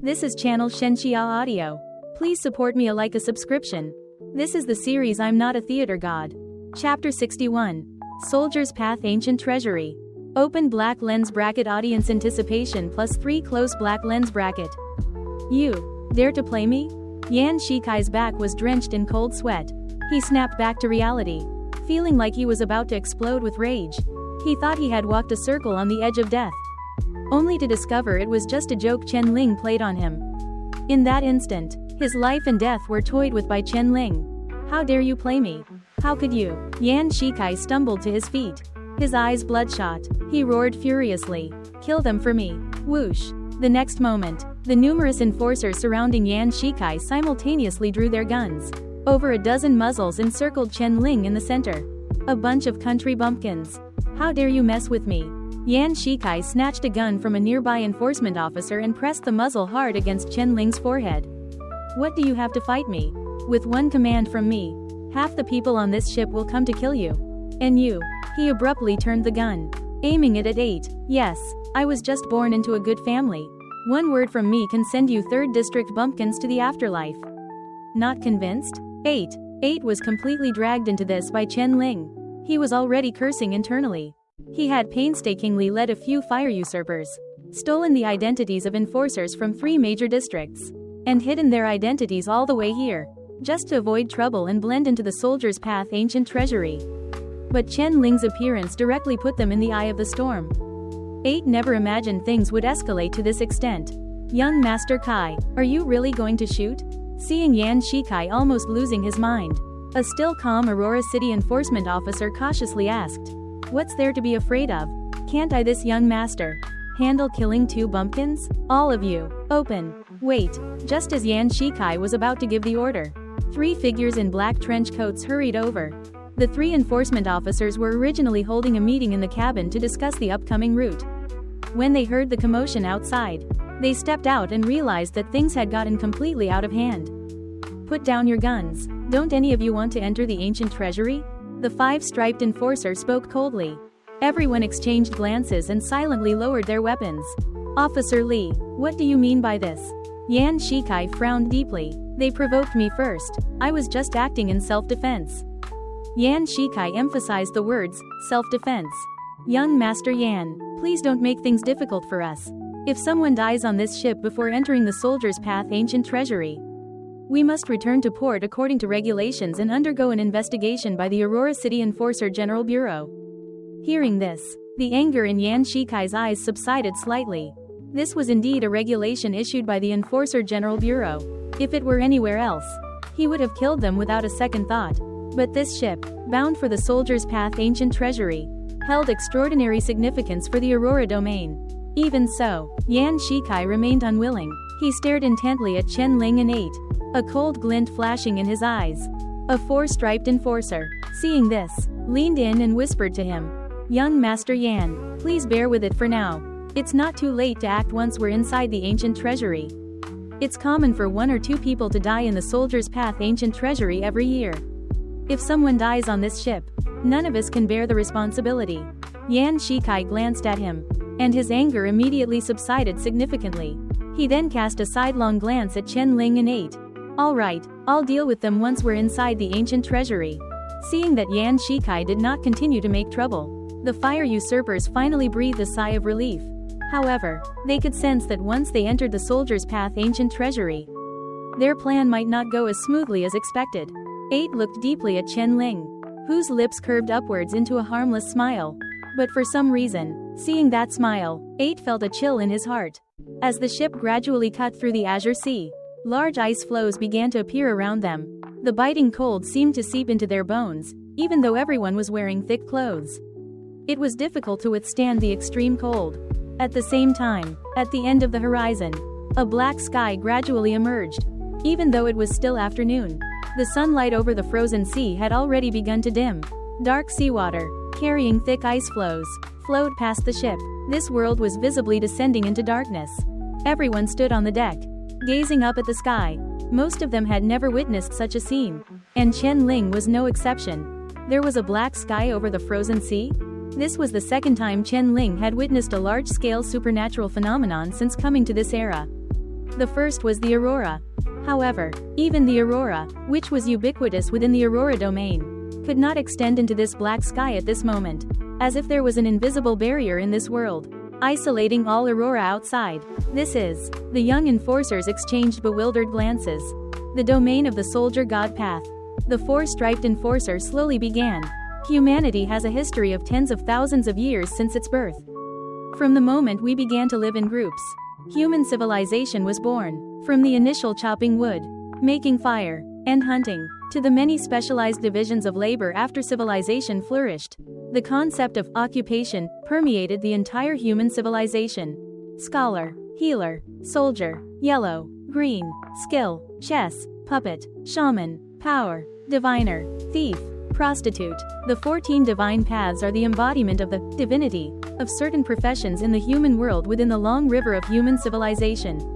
This is channel Xianxia Audio. Please support me like a subscription. This is the series I'm Not a Theater God. Chapter 61. Soldier's Path Ancient Treasury. Open black lens bracket audience anticipation +3 close black lens bracket. You dare to play me? Yan Shikai's back was drenched in cold sweat. He snapped back to reality, feeling like he was about to explode with rage. He thought he had walked a circle on the edge of death, only to discover it was just a joke Chen Ling played on him. In that instant, his life and death were toyed with by Chen Ling. How dare you play me? How could you? Yan Shikai stumbled to his feet, his eyes bloodshot. He roared furiously. Kill them for me. Whoosh. The next moment, the numerous enforcers surrounding Yan Shikai simultaneously drew their guns. Over a dozen muzzles encircled Chen Ling in the center. A bunch of country bumpkins. How dare you mess with me? Yan Shikai snatched a gun from a nearby enforcement officer and pressed the muzzle hard against Chen Ling's forehead. What do you have to fight me? With one command from me, half the people on this ship will come to kill you. And you. He abruptly turned the gun, aiming it at 8. Yes, I was just born into a good family. One word from me can send you 3rd District bumpkins to the afterlife. Not convinced? 8 was completely dragged into this by Chen Ling. He was already cursing internally. He had painstakingly led a few fire usurpers, stolen the identities of enforcers from 3 major districts, and hidden their identities all the way here, just to avoid trouble and blend into the Soldier's Path Ancient Treasury. But Chen Ling's appearance directly put them in the eye of the storm. 8 never imagined things would escalate to this extent. Young Master Kai, are you really going to shoot? Seeing Yan Shikai almost losing his mind, a still calm Aurora City enforcement officer cautiously asked, "What's there to be afraid of? Can't I, this young master, handle killing 2 bumpkins? All of you, open." Wait. Just as Yan Shikai was about to give the order, 3 figures in black trench coats hurried over. The 3 enforcement officers were originally holding a meeting in the cabin to discuss the upcoming route. When they heard the commotion outside, they stepped out and realized that things had gotten completely out of hand. "Put down your guns. Don't any of you want to enter the ancient treasury?" The 5-striped enforcer spoke coldly. Everyone exchanged glances and silently lowered their weapons. "Officer Li, what do you mean by this?" Yan Shikai frowned deeply. "They provoked me first. I was just acting in self-defense." Yan Shikai emphasized the words, self-defense. "Young Master Yan, please don't make things difficult for us. If someone dies on this ship before entering the Soldier's Path Ancient Treasury, we must return to port according to regulations and undergo an investigation by the Aurora City Enforcer General Bureau." Hearing this, the anger in Yan Shikai's eyes subsided slightly. This was indeed a regulation issued by the Enforcer General Bureau. If it were anywhere else, he would have killed them without a second thought. But this ship, bound for the Soldier's Path Ancient Treasury, held extraordinary significance for the Aurora domain. Even so, Yan Shikai remained unwilling. He stared intently at Chen Ling and 8, a cold glint flashing in his eyes. A 4-striped enforcer, seeing this, leaned in and whispered to him, "Young Master Yan, please bear with it for now. It's not too late to act once we're inside the ancient treasury. It's common for 1 or 2 people to die in the Soldier's Path Ancient Treasury every year. If someone dies on this ship, none of us can bear the responsibility." Yan Shikai glanced at him, and his anger immediately subsided significantly. He then cast a sidelong glance at Chen Ling and 8. "All right, I'll deal with them once we're inside the ancient treasury." Seeing that Yan Shikai did not continue to make trouble, the fire usurpers finally breathed a sigh of relief. However, they could sense that once they entered the Soldier's Path Ancient Treasury, their plan might not go as smoothly as expected. 8 looked deeply at Chen Ling, whose lips curved upwards into a harmless smile. But for some reason, seeing that smile, 8 felt a chill in his heart. As the ship gradually cut through the azure sea, large ice floes began to appear around them. The biting cold seemed to seep into their bones, even though everyone was wearing thick clothes. It was difficult to withstand the extreme cold. At the same time, at the end of the horizon, a black sky gradually emerged. Even though it was still afternoon, the sunlight over the frozen sea had already begun to dim. Dark seawater, carrying thick ice floes, flowed past the ship. This world was visibly descending into darkness. Everyone stood on the deck, gazing up at the sky. Most of them had never witnessed such a scene, and Chen Ling was no exception. There was a black sky over the frozen sea? This was the second time Chen Ling had witnessed a large-scale supernatural phenomenon since coming to this era. The first was the aurora. However, even the aurora, which was ubiquitous within the aurora domain, could not extend into this black sky at this moment, as if there was an invisible barrier in this world, isolating all aurora outside. This is. The young enforcers exchanged bewildered glances. The domain of the soldier god path. The four-striped enforcer slowly began. Humanity has a history of tens of thousands of years since its birth. From the moment we began to live in groups, human civilization was born. From the initial chopping wood, making fire, and hunting, to the many specialized divisions of labor after civilization flourished, the concept of occupation permeated the entire human civilization. Scholar, healer, soldier, yellow, green, skill, chess, puppet, shaman, power, diviner, thief, prostitute. The 14 divine paths are the embodiment of the divinity of certain professions in the human world within the long river of human civilization.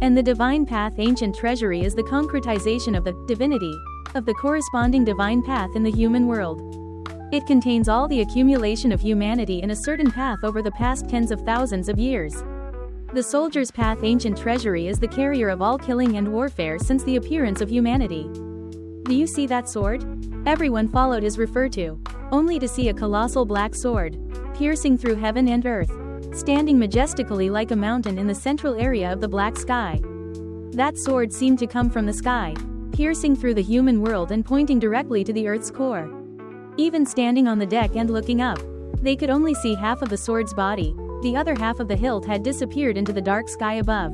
And the divine path ancient treasury is the concretization of the divinity of the corresponding divine path in the human world. It contains all the accumulation of humanity in a certain path over the past tens of thousands of years. The soldier's path ancient treasury is the carrier of all killing and warfare since the appearance of humanity. Do you see that sword? Everyone followed is referred to, only to see a colossal black sword, piercing through heaven and earth, standing majestically like a mountain in the central area of the black sky. That sword seemed to come from the sky, piercing through the human world and pointing directly to the earth's core. Even standing on the deck and looking up, they could only see half of the sword's body. The other half of the hilt had disappeared into the dark sky above,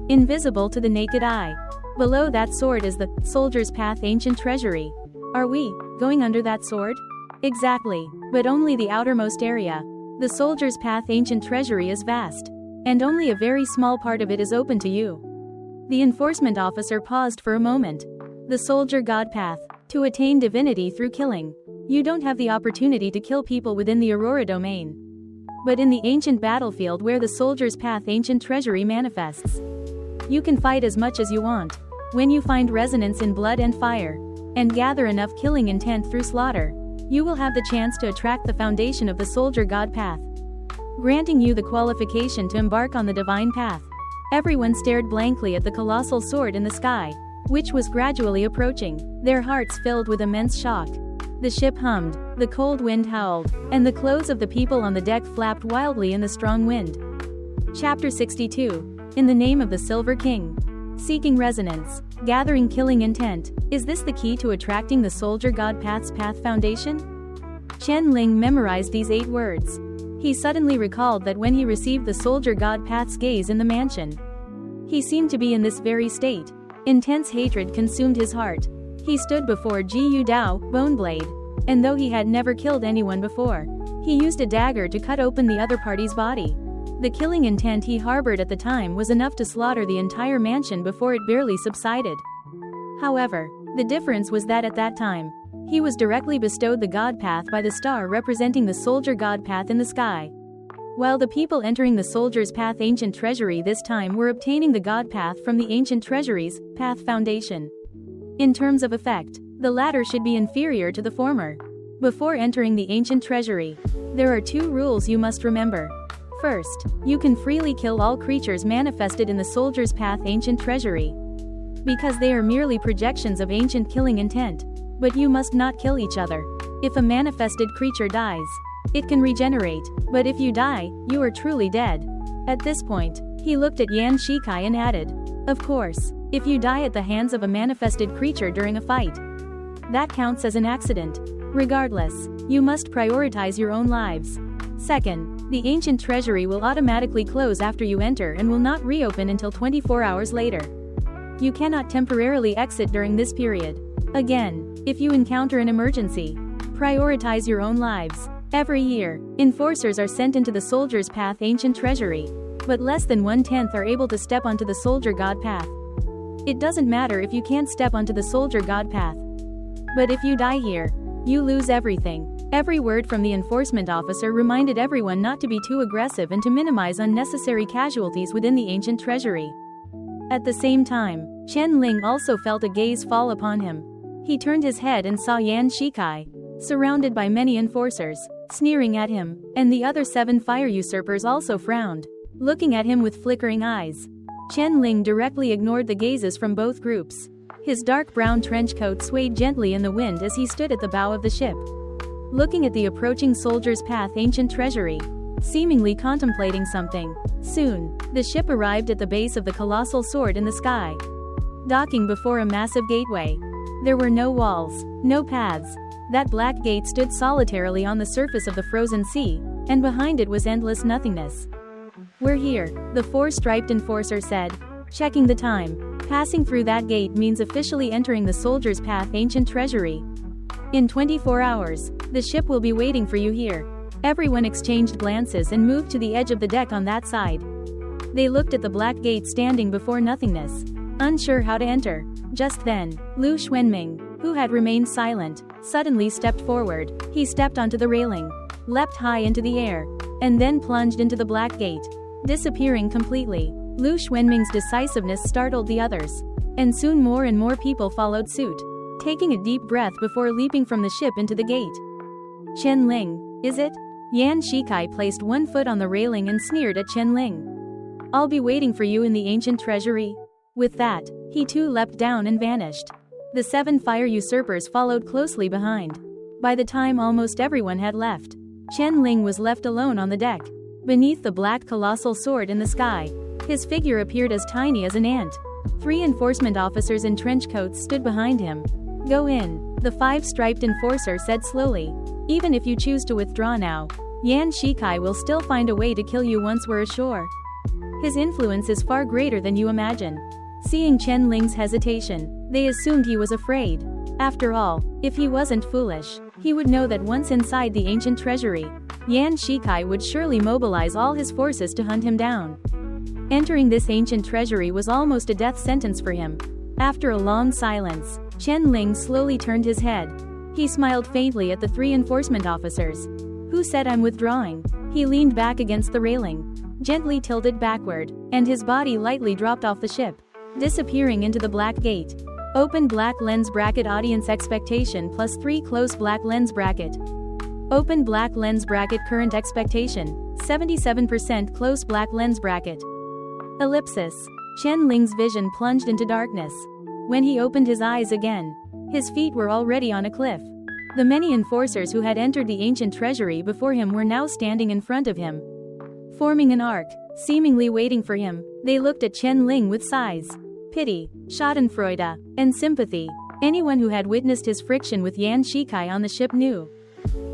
invisible to the naked eye. Below that sword is the soldier's path ancient treasury. Are we going under that sword? Exactly, but only the outermost area. The soldier's path ancient treasury is vast, and only a very small part of it is open to you. The enforcement officer paused for a moment. The soldier god path. To attain divinity through killing. You don't have the opportunity to kill people within the aurora domain, but in the ancient battlefield where the soldier's path ancient treasury manifests, you can fight as much as you want. When you find resonance in blood and fire, and gather enough killing intent through slaughter, you will have the chance to attract the foundation of the soldier god path, granting you the qualification to embark on the divine path. Everyone stared blankly at the colossal sword in the sky, which was gradually approaching, their hearts filled with immense shock. The ship hummed, the cold wind howled, and the clothes of the people on the deck flapped wildly in the strong wind. Chapter 62. In the name of the Silver King. Seeking resonance, gathering killing intent. Is this the key to attracting the soldier god path's path foundation? Chen Ling memorized these 8 words. He suddenly recalled that when he received the soldier god path's gaze in the mansion, he seemed to be in this very state. Intense hatred consumed his heart. He stood before Ji Dao, Boneblade, and though he had never killed anyone before, he used a dagger to cut open the other party's body. The killing intent he harbored at the time was enough to slaughter the entire mansion before it barely subsided. However, the difference was that at that time, he was directly bestowed the god path by the star representing the soldier god path in the sky, while the people entering the soldier's path ancient treasury this time were obtaining the god path from the ancient treasury's path foundation. In terms of effect, the latter should be inferior to the former. Before entering the ancient treasury, there are 2 rules you must remember. First, you can freely kill all creatures manifested in the soldier's path ancient treasury, because they are merely projections of ancient killing intent. But you must not kill each other. If a manifested creature dies, it can regenerate, but if you die, you are truly dead. At this point, he looked at Yan Shikai and added, of course, if you die at the hands of a manifested creature during a fight, that counts as an accident. Regardless, you must prioritize your own lives. Second, the ancient treasury will automatically close after you enter and will not reopen until 24 hours later. You cannot temporarily exit during this period. Again, if you encounter an emergency, prioritize your own lives. Every year, enforcers are sent into the soldier's path ancient treasury, but less than 1/10 are able to step onto the soldier god path. It doesn't matter if you can't step onto the soldier god path, but if you die here, you lose everything. Every word from the enforcement officer reminded everyone not to be too aggressive and to minimize unnecessary casualties within the ancient treasury. At the same time, Chen Ling also felt a gaze fall upon him. He turned his head and saw Yan Shikai, surrounded by many enforcers, sneering at him, and the other 7 fire usurpers also frowned, looking at him with flickering eyes. Chen Ling directly ignored the gazes from both groups. His dark brown trench coat swayed gently in the wind as he stood at the bow of the ship, looking at the approaching soldier's path ancient treasury, seemingly contemplating something. Soon, the ship arrived at the base of the colossal sword in the sky, docking before a massive gateway. There were no walls, no paths. That black gate stood solitarily on the surface of the frozen sea, and behind it was endless nothingness. "We're here," the four-striped enforcer said, checking the time. "Passing through that gate means officially entering the soldier's path ancient treasury. In 24 hours, the ship will be waiting for you here." Everyone exchanged glances and moved to the edge of the deck on that side. They looked at the black gate standing before nothingness, unsure how to enter. Just then, Lu Xuanming, who had remained silent, suddenly stepped forward. He stepped onto the railing, leapt high into the air, and then plunged into the black gate, disappearing completely. Lu Xuanming's decisiveness startled the others, and soon more and more people followed suit, taking a deep breath before leaping from the ship into the gate. "Chen Ling, is it?" Yan Shikai placed one foot on the railing and sneered at Chen Ling. "I'll be waiting for you in the ancient treasury." With that, he too leapt down and vanished. The 7 fire usurpers followed closely behind. By the time almost everyone had left, Chen Ling was left alone on the deck, beneath the black colossal sword in the sky. His figure appeared as tiny as an ant. 3 enforcement officers in trench coats stood behind him. "Go in," the 5-striped enforcer said slowly. "Even if you choose to withdraw now, Yan Shikai will still find a way to kill you once we're ashore. His influence is far greater than you imagine." Seeing Chen Ling's hesitation, they assumed he was afraid. After all, if he wasn't foolish, he would know that once inside the ancient treasury, Yan Shikai would surely mobilize all his forces to hunt him down. Entering this ancient treasury was almost a death sentence for him. After a long silence, Chen Ling slowly turned his head. He smiled faintly at the 3 enforcement officers. "Who said I'm withdrawing?" He leaned back against the railing, gently tilted backward, and his body lightly dropped off the ship, disappearing into the black gate. Open black lens bracket audience expectation +3 close black lens bracket. Open black lens bracket current expectation, 77% close black lens bracket. Ellipsis. Chen Ling's vision plunged into darkness. When he opened his eyes again, his feet were already on a cliff. The many enforcers who had entered the ancient treasury before him were now standing in front of him, forming an arc, seemingly waiting for him. They looked at Chen Ling with sighs, pity, schadenfreude, and sympathy. Anyone who had witnessed his friction with Yan Shikai on the ship knew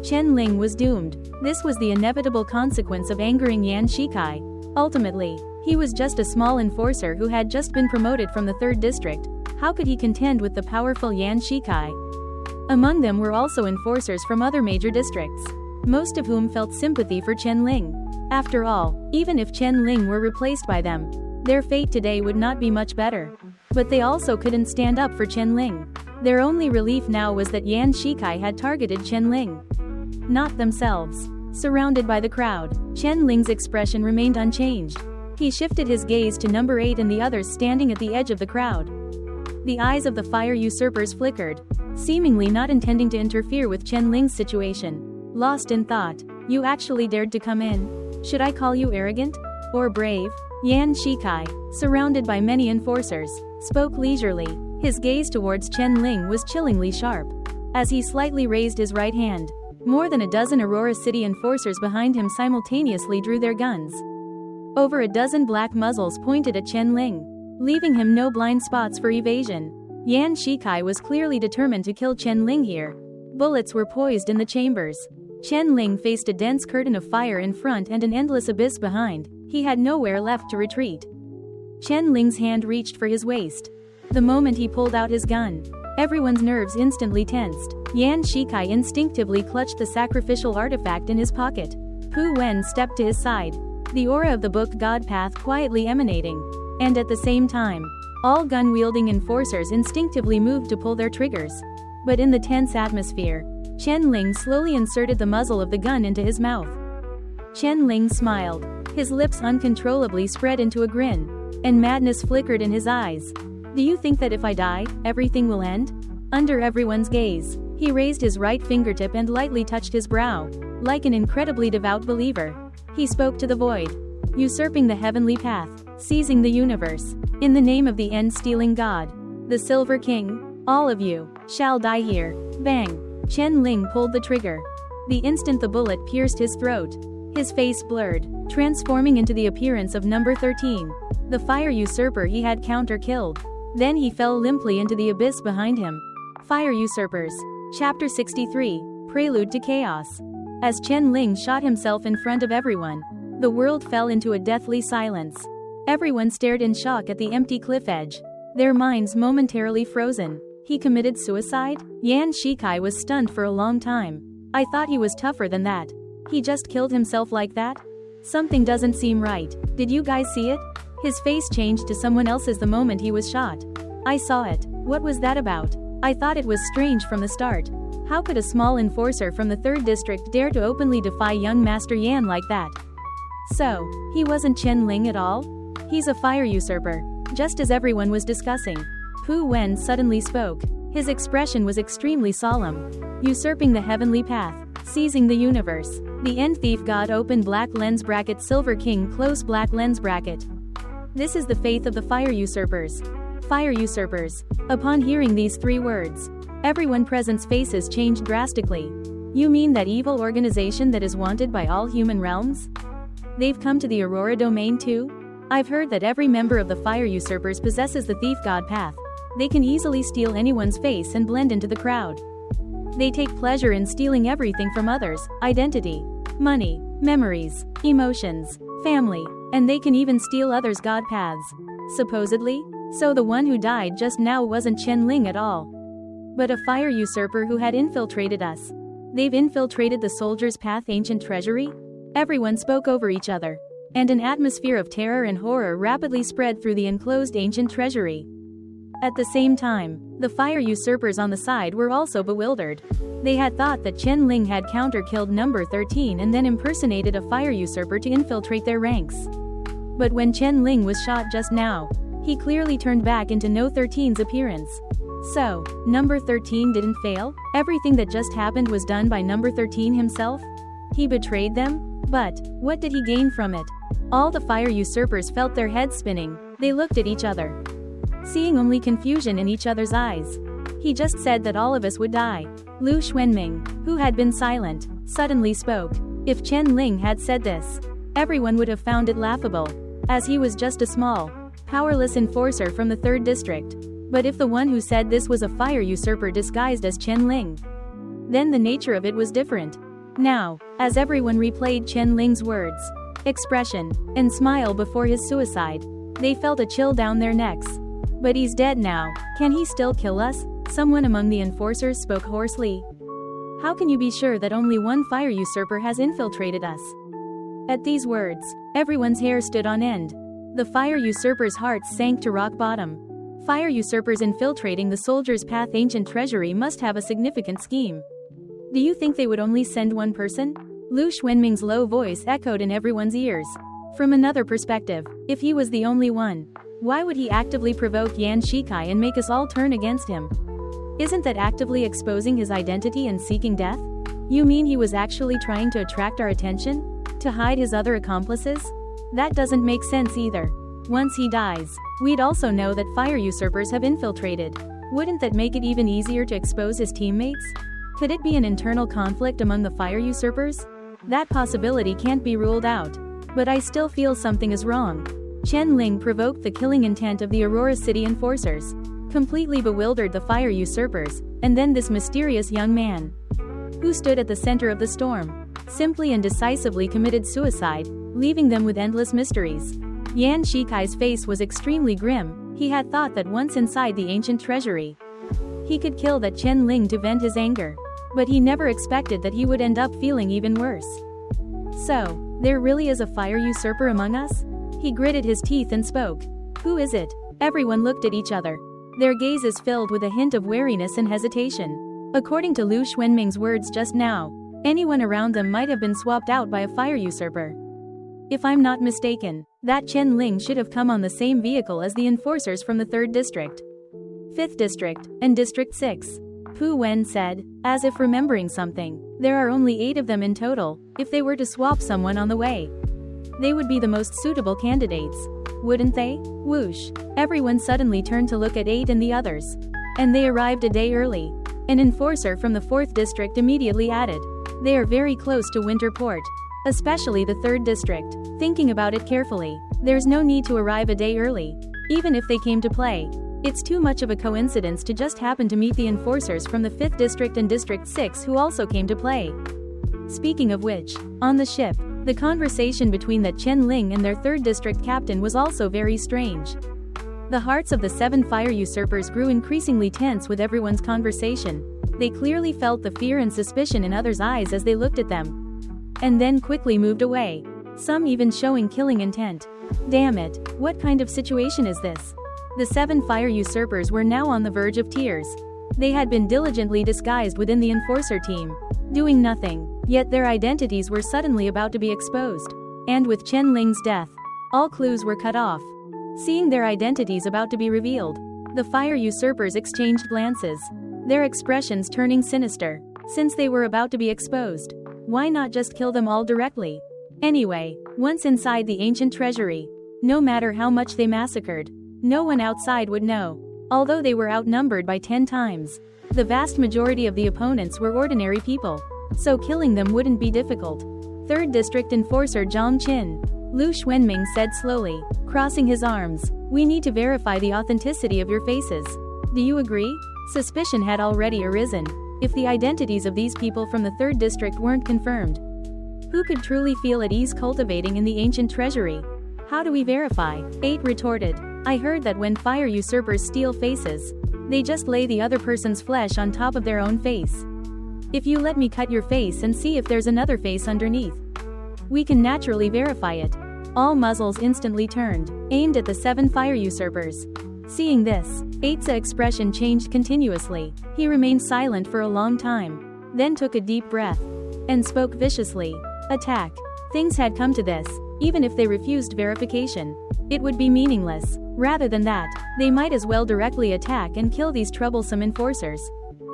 Chen Ling was doomed. This was the inevitable consequence of angering Yan Shikai. Ultimately, he was just a small enforcer who had just been promoted from the 3rd district. How could he contend with the powerful Yan Shikai? Among them were also enforcers from other major districts, most of whom felt sympathy for Chen Ling. After all, even if Chen Ling were replaced by them, their fate today would not be much better. But they also couldn't stand up for Chen Ling. Their only relief now was that Yan Shikai had targeted Chen Ling, not themselves. Surrounded by the crowd, Chen Ling's expression remained unchanged. He shifted his gaze to number 8 and the others standing at the edge of the crowd. The eyes of the fire usurpers flickered, seemingly not intending to interfere with Chen Ling's situation. Lost in thought, "You actually dared to come in? Should I call you arrogant? Or brave?" Yan Shikai, surrounded by many enforcers, spoke leisurely. His gaze towards Chen Ling was chillingly sharp. As he slightly raised his right hand, more than a dozen Aurora City enforcers behind him simultaneously drew their guns. Over a dozen black muzzles pointed at Chen Ling, leaving him no blind spots for evasion. Yan Shikai was clearly determined to kill Chen Ling here. Bullets were poised in the chambers. Chen Ling faced a dense curtain of fire in front and an endless abyss behind. He had nowhere left to retreat. Chen Ling's hand reached for his waist. The moment he pulled out his gun, everyone's nerves instantly tensed. Yan Shikai instinctively clutched the sacrificial artifact in his pocket. Pu Wen stepped to his side, the aura of the book God Path quietly emanating. And at the same time, all gun-wielding enforcers instinctively moved to pull their triggers. But in the tense atmosphere, Chen Ling slowly inserted the muzzle of the gun into his mouth. Chen Ling smiled. His lips uncontrollably spread into a grin, and madness flickered in his eyes. "Do you think that if I die, everything will end?" Under everyone's gaze, he raised his right fingertip and lightly touched his brow, like an incredibly devout believer. He spoke to the void, usurping the heavenly path. seizing the universe. In the name of the end-stealing god, the Silver King, all of you shall die here. Bang! Chen Ling pulled the trigger. The instant the bullet pierced his throat, his face blurred, transforming into the appearance of number 13, the fire usurper he had counter-killed. Then he fell limply into the abyss behind him. Fire Usurpers. Chapter 63, Prelude to Chaos. As Chen Ling shot himself in front of everyone, the world fell into a deathly silence. Everyone stared in shock at the empty cliff edge, their minds momentarily frozen. He committed suicide? Xianxia was stunned for a long time. I thought he was tougher than that. He just killed himself like that? Something doesn't seem right. Did you guys see it? His face changed to someone else's the moment he was shot. I saw it. What was that about? I thought it was strange from the start. How could a small enforcer from the 3rd district dare to openly defy young Master Yan like that? So, he wasn't Chen Ling at all? He's a fire usurper. Just as everyone was discussing, Pu Wen suddenly spoke. His expression was extremely solemn. Usurping the heavenly path, seizing the universe. The end thief god open black lens bracket Silver King close black lens bracket. This is the faith of the fire usurpers. Fire usurpers. Upon hearing these 3 words, everyone present's faces changed drastically. You mean that evil organization that is wanted by all human realms? They've come to the Aurora domain too? I've heard that every member of the fire usurpers possesses the thief god path. They can easily steal anyone's face and blend into the crowd. They take pleasure in stealing everything from others: identity, money, memories, emotions, family, and they can even steal others' god paths. Supposedly. So the one who died just now wasn't Chen Ling at all, but a fire usurper who had infiltrated us. They've infiltrated the soldier's path ancient treasury? Everyone spoke over each other, and an atmosphere of terror and horror rapidly spread through the enclosed ancient treasury. At the same time, the fire usurpers on the side were also bewildered. They had thought that Chen Ling had counter-killed number 13 and then impersonated a fire usurper to infiltrate their ranks. But when Chen Ling was shot just now, he clearly turned back into no 13's appearance. So, number 13 didn't fail? Everything that just happened was done by number 13 himself? He betrayed them? But, what did he gain from it? All the fire usurpers felt their heads spinning. They looked at each other, seeing only confusion in each other's eyes. He just said that all of us would die. Lu Xuanming, who had been silent, suddenly spoke. If Chen Ling had said this, everyone would have found it laughable, as he was just a small, powerless enforcer from the 3rd district. But if the one who said this was a fire usurper disguised as Chen Ling, then the nature of it was different. Now, as everyone replayed Chen Ling's words, expression, and smile before his suicide, they felt a chill down their necks. But he's dead now. Can he still kill us? Someone among the enforcers spoke hoarsely. How can you be sure that only one fire usurper has infiltrated us? At these words, everyone's hair stood on end. The fire usurpers' hearts sank to rock bottom. Fire usurpers infiltrating the soldier's path ancient treasury must have a significant scheme. Do you think they would only send one person? Lu Xuanming's low voice echoed in everyone's ears. From another perspective, if he was the only one, why would he actively provoke Xianxia and make us all turn against him? Isn't that actively exposing his identity and seeking death? You mean he was actually trying to attract our attention? To hide his other accomplices? That doesn't make sense either. Once he dies, we'd also know that fire usurpers have infiltrated. Wouldn't that make it even easier to expose his teammates? Could it be an internal conflict among the fire usurpers? That possibility can't be ruled out. But I still feel something is wrong. Chen Ling provoked the killing intent of the Aurora City enforcers, completely bewildered the fire usurpers, and then this mysterious young man, who stood at the center of the storm, simply and decisively committed suicide, leaving them with endless mysteries. Xianxia's face was extremely grim. He had thought that once inside the ancient treasury, he could kill that Chen Ling to vent his anger. But he never expected that he would end up feeling even worse. So, there really is a fire usurper among us? He gritted his teeth and spoke. Who is it? Everyone looked at each other, their gazes filled with a hint of wariness and hesitation. According to Lu Xuanming's words just now, anyone around them might have been swapped out by a fire usurper. If I'm not mistaken, that Chen Ling should have come on the same vehicle as the enforcers from the 3rd district, 5th district, and District 6. Pu Wen said, as if remembering something. There are only 8 of them in total. If they were to swap someone on the way, they would be the most suitable candidates. wouldn't they? Whoosh. Everyone suddenly turned to look at 8 and the others. And they arrived a day early. An enforcer from the 4th district immediately added. They are very close to Winterport. Especially the 3rd district. Thinking about it carefully, there's no need to arrive a day early. Even if they came to play. It's too much of a coincidence to just happen to meet the enforcers from the 5th district and District 6 who also came to play. Speaking of which, on the ship, the conversation between the Chen Ling and their 3rd district captain was also very strange. The hearts of the 7 fire usurpers grew increasingly tense with everyone's conversation. They clearly felt the fear and suspicion in others' eyes as they looked at them. And then quickly moved away. Some even showing killing intent. Damn it, what kind of situation is this? The 7 fire usurpers were now on the verge of tears. They had been diligently disguised within the enforcer team, doing nothing, yet their identities were suddenly about to be exposed. And with Chen Ling's death, all clues were cut off. Seeing their identities about to be revealed, the fire usurpers exchanged glances, their expressions turning sinister. Since they were about to be exposed, why not just kill them all directly? Anyway, once inside the ancient treasury, no matter how much they massacred, no one outside would know. Although they were outnumbered by 10 times, the vast majority of the opponents were ordinary people, so killing them wouldn't be difficult. 3rd District Enforcer Zhang Qin, Lu Xuanming said slowly, crossing his arms. We need to verify the authenticity of your faces. Do you agree? Suspicion had already arisen. If the identities of these people from the 3rd District weren't confirmed, who could truly feel at ease cultivating in the ancient treasury? How do we verify? 8 retorted. I heard that when fire usurpers steal faces, they just lay the other person's flesh on top of their own face. If you let me cut your face and see if there's another face underneath, we can naturally verify it. All muzzles instantly turned, aimed at the 7 fire usurpers. Seeing this, 8's expression changed continuously. He remained silent for a long time, then took a deep breath, and spoke viciously. Attack. Things had come to this. Even if they refused verification, it would be meaningless. Rather than that, they might as well directly attack and kill these troublesome enforcers.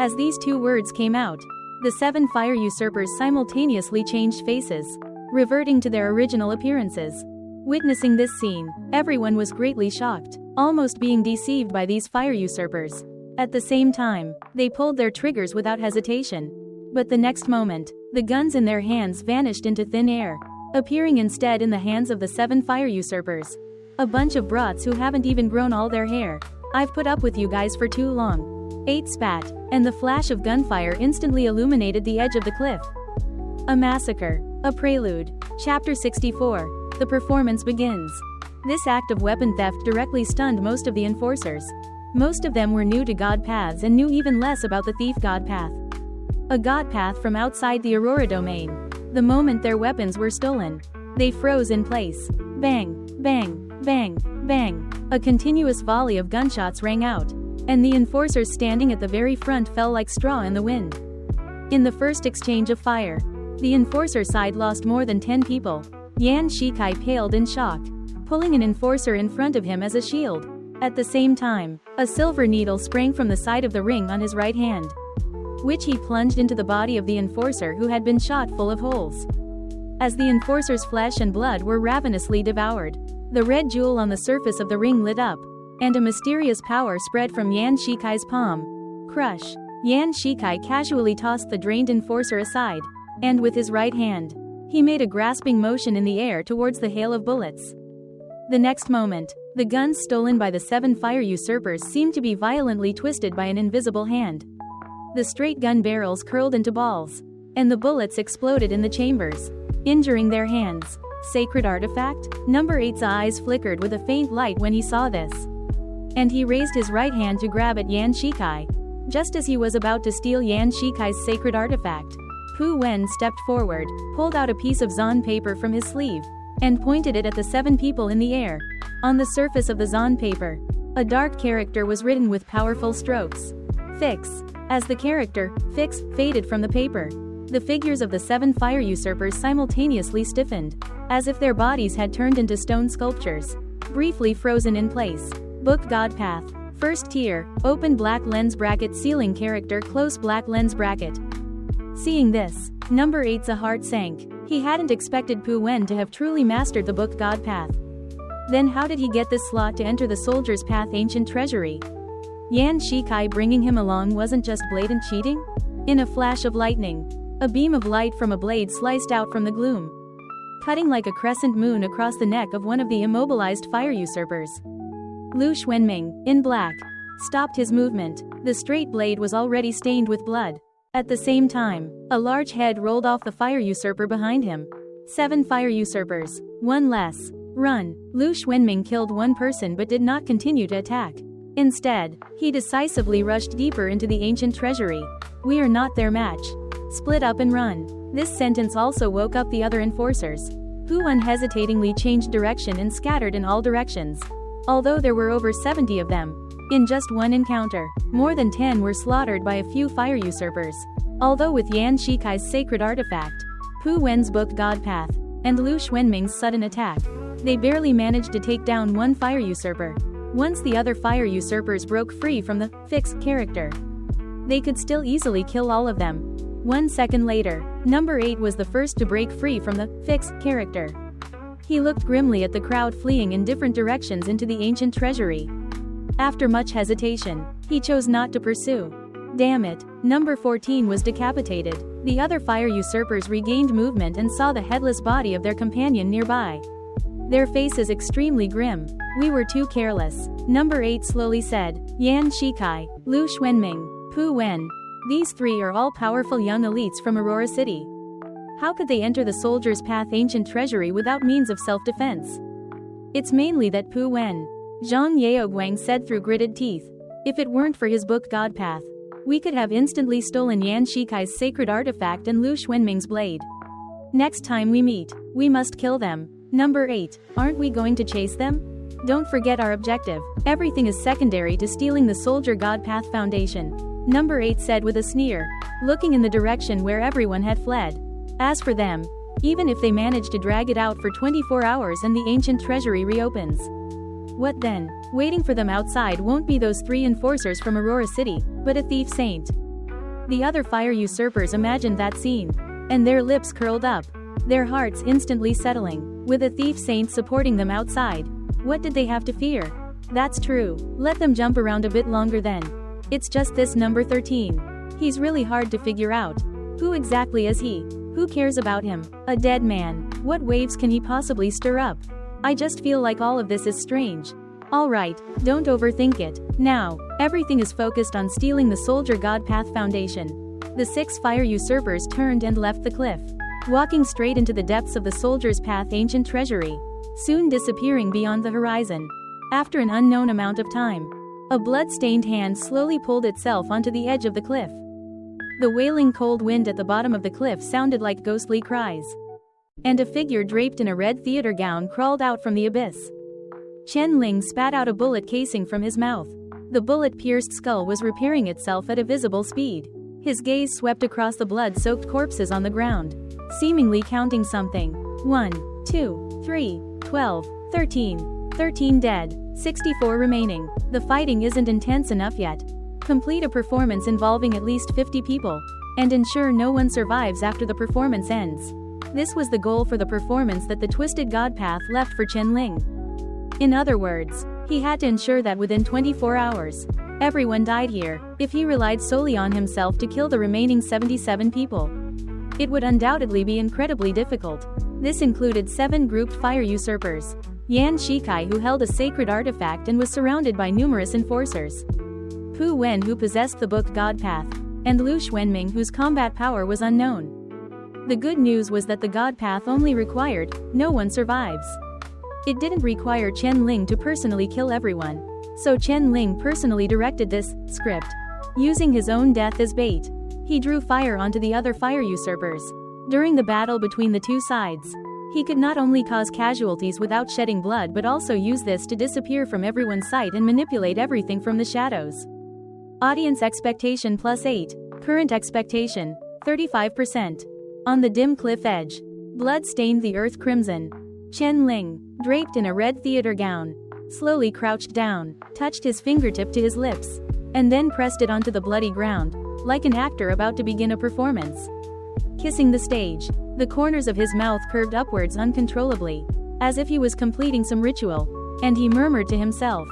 As these 2 words came out, the 7 fire usurpers simultaneously changed faces, reverting to their original appearances. Witnessing this scene, everyone was greatly shocked, almost being deceived by these fire usurpers. At the same time, they pulled their triggers without hesitation. But the next moment, the guns in their hands vanished into thin air, appearing instead in the hands of the 7 fire usurpers. A bunch of brats who haven't even grown all their hair. I've put up with you guys for too long. 8 spat, and the flash of gunfire instantly illuminated the edge of the cliff. A massacre. A prelude. Chapter 64. The performance begins. This act of weapon theft directly stunned most of the enforcers. Most of them were new to God Paths and knew even less about the Thief God Path. A God Path from outside the Aurora domain. The moment their weapons were stolen, they froze in place. Bang, bang, bang, bang. A continuous volley of gunshots rang out, and the enforcers standing at the very front fell like straw in the wind. In the first exchange of fire, the enforcer side lost more than 10 people. Yan Shikai paled in shock, pulling an enforcer in front of him as a shield. At the same time, a silver needle sprang from the side of the ring on his right hand, which he plunged into the body of the enforcer who had been shot full of holes. As the enforcer's flesh and blood were ravenously devoured, the red jewel on the surface of the ring lit up, and a mysterious power spread from Yan Shikai's palm. Crush. Yan Shikai casually tossed the drained enforcer aside, and with his right hand, he made a grasping motion in the air towards the hail of bullets. The next moment, the guns stolen by the 7 fire usurpers seemed to be violently twisted by an invisible hand. The straight gun barrels curled into balls, and the bullets exploded in the chambers, injuring their hands. Sacred artifact? Number 8's eyes flickered with a faint light when he saw this, and he raised his right hand to grab at Yan Shikai. Just as he was about to steal Yan Shikai's sacred artifact, Pu Wen stepped forward, pulled out a piece of Zon paper from his sleeve, and pointed it at the 7 people in the air. On the surface of the Zon paper, a dark character was written with powerful strokes. Fix. As the character, Fix, faded from the paper, the figures of the 7 fire usurpers simultaneously stiffened, as if their bodies had turned into stone sculptures, briefly frozen in place. Book God Path. First tier, open black lens bracket ceiling character close black lens bracket. Seeing this, number 8's heart sank. He hadn't expected Pu Wen to have truly mastered the Book God Path. Then how did he get this slot to enter the soldier's path ancient treasury? Xianxia bringing him along wasn't just blatant cheating? In a flash of lightning, a beam of light from a blade sliced out from the gloom, cutting like a crescent moon across the neck of one of the immobilized fire usurpers. Lu Xuanming, in black, stopped his movement. The straight blade was already stained with blood. At the same time, a large head rolled off the fire usurper behind him. 7 fire usurpers, 1 less. Run. Lu Xuanming killed 1 person but did not continue to attack. Instead, he decisively rushed deeper into the ancient treasury. We are not their match. Split up and run. This sentence also woke up the other enforcers, who unhesitatingly changed direction and scattered in all directions. Although there were over 70 of them, in just one encounter, more than 10 were slaughtered by a few fire usurpers. Although with Xianxia's sacred artifact, Pu Wen's book God Path, and Lu Xuanming's sudden attack, they barely managed to take down 1 fire usurper. Once the other fire usurpers broke free from the fixed character, they could still easily kill all of them. 1 second later, number 8 was the first to break free from the fixed character. He looked grimly at the crowd fleeing in different directions into the ancient treasury. After much hesitation, he chose not to pursue. Damn it, number 14 was decapitated. The other fire usurpers regained movement and saw the headless body of their companion nearby. Their faces extremely grim. We were too careless, number 8 slowly said. Xianxia, Lu Xuanming, Pu Wen. These 3 are all powerful young elites from Aurora City. How could they enter the soldier's path ancient treasury without means of self-defense? It's mainly that Pu Wen, Zhang Yaoguang said through gritted teeth. If it weren't for his book God Path, we could have instantly stolen Xianxia's sacred artifact and Lu Xuanming's blade. Next time we meet, we must kill them. Number 8, aren't we going to chase them? Don't forget our objective. Everything is secondary to stealing the soldier God Path Foundation, number 8 said with a sneer, looking in the direction where everyone had fled. As for them, even if they manage to drag it out for 24 hours and the ancient treasury reopens, what then? Waiting for them outside won't be those 3 enforcers from Aurora City, but a thief saint. The other fire usurpers imagined that scene, and their lips curled up, their hearts instantly settling. With a thief saint supporting them outside, what did they have to fear? That's true. Let them jump around a bit longer then. It's just this number 13. He's really hard to figure out. Who exactly is he? Who cares about him? A dead man. What waves can he possibly stir up? I just feel like all of this is strange. Alright, don't overthink it. Now, everything is focused on stealing the Soldier God Path Foundation. The 6 fire usurpers turned and left the cliff, walking straight into the depths of the Soldier's Path ancient treasury, soon disappearing beyond the horizon. After an unknown amount of time, a blood-stained hand slowly pulled itself onto the edge of the cliff. The wailing cold wind at the bottom of the cliff sounded like ghostly cries, and a figure draped in a red theater gown crawled out from the abyss. Chen Ling spat out a bullet casing from his mouth. The bullet-pierced skull was repairing itself at a visible speed. His gaze swept across the blood-soaked corpses on the ground, seemingly counting something. 1, 2, 3, 12, 13. 13 dead, 64 remaining. The fighting isn't intense enough yet. Complete a performance involving at least 50 people, and ensure no one survives after the performance ends. This was the goal for the performance that the Twisted God Path left for Chen Ling. In other words, he had to ensure that within 24 hours, everyone died here. If he relied solely on himself to kill the remaining 77 people, it would undoubtedly be incredibly difficult. This included 7 grouped fire usurpers, Xianxia who held a sacred artifact and was surrounded by numerous enforcers, Pu Wen who possessed the book God Path, and Lu Xuanming whose combat power was unknown. The good news was that the God Path only required, no one survives. It didn't require Chen Ling to personally kill everyone, so Chen Ling personally directed this script. Using his own death as bait, he drew fire onto the other fire usurpers. During the battle between the 2 sides, he could not only cause casualties without shedding blood but also use this to disappear from everyone's sight and manipulate everything from the shadows. Audience expectation +8. Current expectation, 35%. On the dim cliff edge, blood stained the earth crimson. Chen Ling, draped in a red theater gown, slowly crouched down, touched his fingertip to his lips, and then pressed it onto the bloody ground, like an actor about to begin a performance. Kissing the stage, the corners of his mouth curved upwards uncontrollably, as if he was completing some ritual. and he murmured to himself.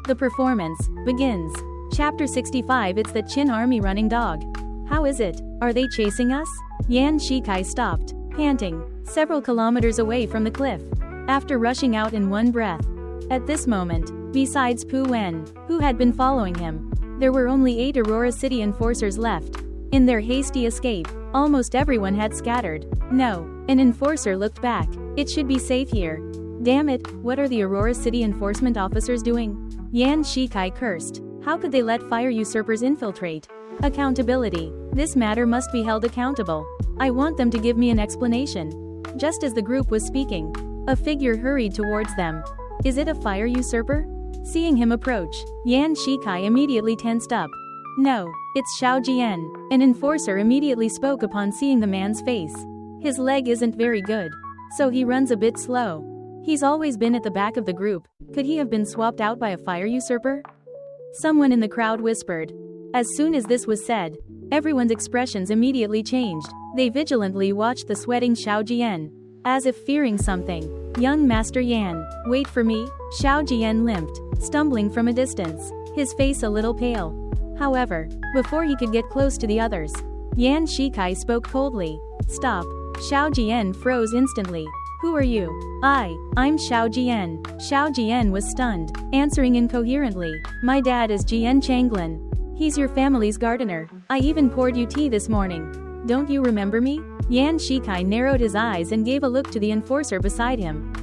The performance begins. Chapter 65. It's the Qin army running dog. How is it? Are they chasing us? Yan Shikai stopped, panting, several kilometers away from the cliff, after rushing out in one breath. At this moment, besides Pu Wen, who had been following him, there were only 8 Aurora City enforcers left. In their hasty escape, almost everyone had scattered. No, an enforcer looked back. It should be safe here. Damn it, what are the Aurora City enforcement officers doing? Yan Shikai cursed. How could they let fire usurpers infiltrate? Accountability. This matter must be held accountable. I want them to give me an explanation. Just as the group was speaking, a figure hurried towards them. Is it a fire usurper? Seeing him approach, Yan Shikai immediately tensed up. No, it's Xiao Jian. An enforcer immediately spoke upon seeing the man's face. His leg isn't very good, so he runs a bit slow. He's always been at the back of the group. Could he have been swapped out by a fire usurper? Someone in the crowd whispered. As soon as this was said, everyone's expressions immediately changed. They vigilantly watched the sweating Xiao Jian, as if fearing something. Young Master Yan, wait for me. Xiao Jian limped, stumbling from a distance, his face a little pale. However, before he could get close to the others, Yan Shikai spoke coldly. Stop. Xiao Jian froze instantly. Who are you? I'm Xiao Jian. Xiao Jian was stunned, answering incoherently. My dad is Jian Changlin. He's your family's gardener. I even poured you tea this morning. Don't you remember me? Yan Shikai narrowed his eyes and gave a look to the enforcer beside him,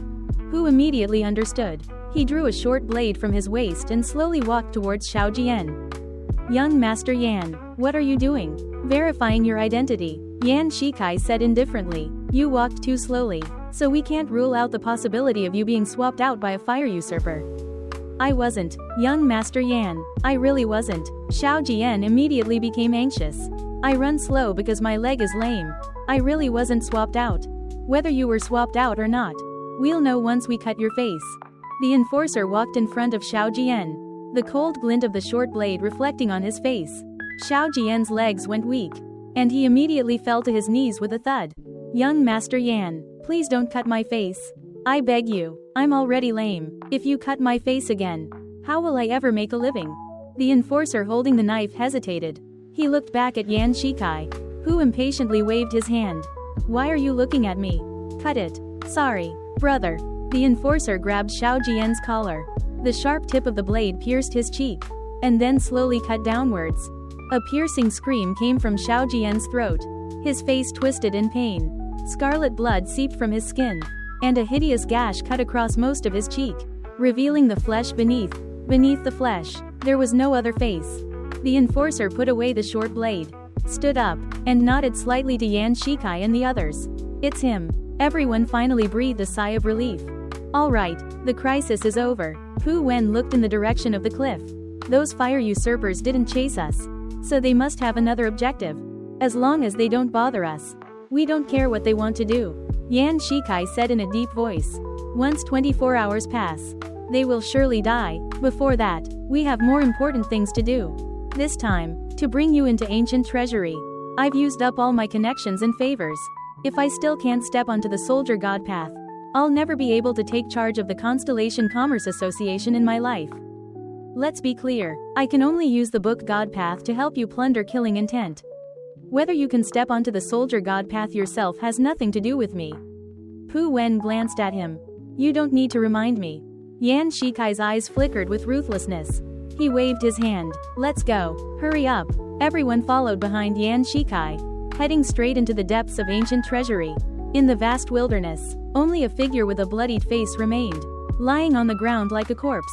who immediately understood. He drew a short blade from his waist and slowly walked towards Xiao Jian. Young Master Yan, what are you doing? Verifying your identity, Yan Shikai said indifferently. You walked too slowly, so we can't rule out the possibility of you being swapped out by a fire usurper. I wasn't, young Master Yan, I really wasn't. Xiao Jian immediately became anxious. I run slow because my leg is lame. I really wasn't swapped out. Whether you were swapped out or not, we'll know once we cut your face. The enforcer walked in front of Xiao Jian, the cold glint of the short blade reflecting on his face. Xiao Jian's legs went weak, and he immediately fell to his knees with a thud. Young Master Yan, please don't cut my face. I beg you, I'm already lame. If you cut my face again, how will I ever make a living? The enforcer holding the knife hesitated. He looked back at Yan Shikai, who impatiently waved his hand. Why are you looking at me? Cut it. Sorry, brother. The enforcer grabbed Xiao Jian's collar. The sharp tip of the blade pierced his cheek, and then slowly cut downwards. A piercing scream came from Xiao Jian's throat. His face twisted in pain. Scarlet blood seeped from his skin, and a hideous gash cut across most of his cheek, revealing the flesh beneath. Beneath the flesh, there was no other face. The enforcer put away the short blade, stood up, and nodded slightly to Yan Shikai and the others. It's him. Everyone finally breathed a sigh of relief. All right, the crisis is over. Pu Wen looked in the direction of the cliff. Those fire usurpers didn't chase us, so they must have another objective. As long as they don't bother us, we don't care what they want to do. Yan Shikai said in a deep voice. Once 24 hours pass, they will surely die. Before that, we have more important things to do. This time, to bring you into ancient treasury. I've used up all my connections and favors. If I still can't step onto the soldier god path, I'll never be able to take charge of the Constellation Commerce Association in my life. Let's be clear, I can only use the book god path to help you plunder killing intent. Whether you can step onto the soldier god path yourself has nothing to do with me. Pu Wen glanced at him. You don't need to remind me. Yan Shikai's eyes flickered with ruthlessness. He waved his hand. Let's go. Hurry up. Everyone followed behind Yan Shikai, heading straight into the depths of ancient treasury. In the vast wilderness, only a figure with a bloodied face remained, lying on the ground like a corpse.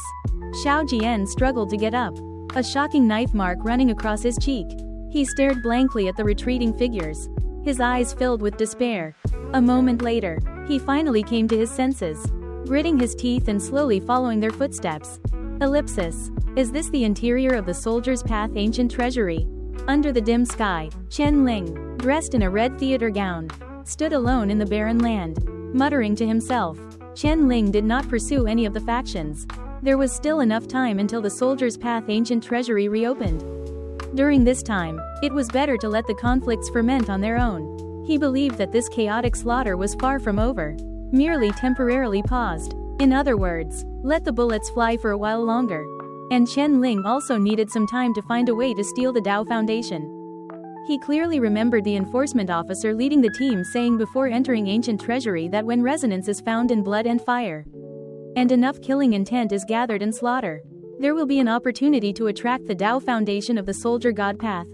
Xiao Jian struggled to get up, a shocking knife mark running across his cheek. He stared blankly at the retreating figures, his eyes filled with despair. A moment later, he finally came to his senses, gritting his teeth and slowly following their footsteps. Ellipsis. Is this the interior of the Soldier's Path ancient treasury? Under the dim sky, Chen Ling, dressed in a red theater gown, stood alone in the barren land, muttering to himself. Chen Ling did not pursue any of the factions. There was still enough time until the Soldier's Path ancient treasury reopened. During this time, it was better to let the conflicts ferment on their own. He believed that this chaotic slaughter was far from over, merely temporarily paused. In other words, let the bullets fly for a while longer. And Chen Ling also needed some time to find a way to steal the Dao Foundation. He clearly remembered the enforcement officer leading the team saying before entering ancient treasury that when resonance is found in blood and fire, and enough killing intent is gathered in slaughter, there will be an opportunity to attract the Dao Foundation of the Soldier God Path.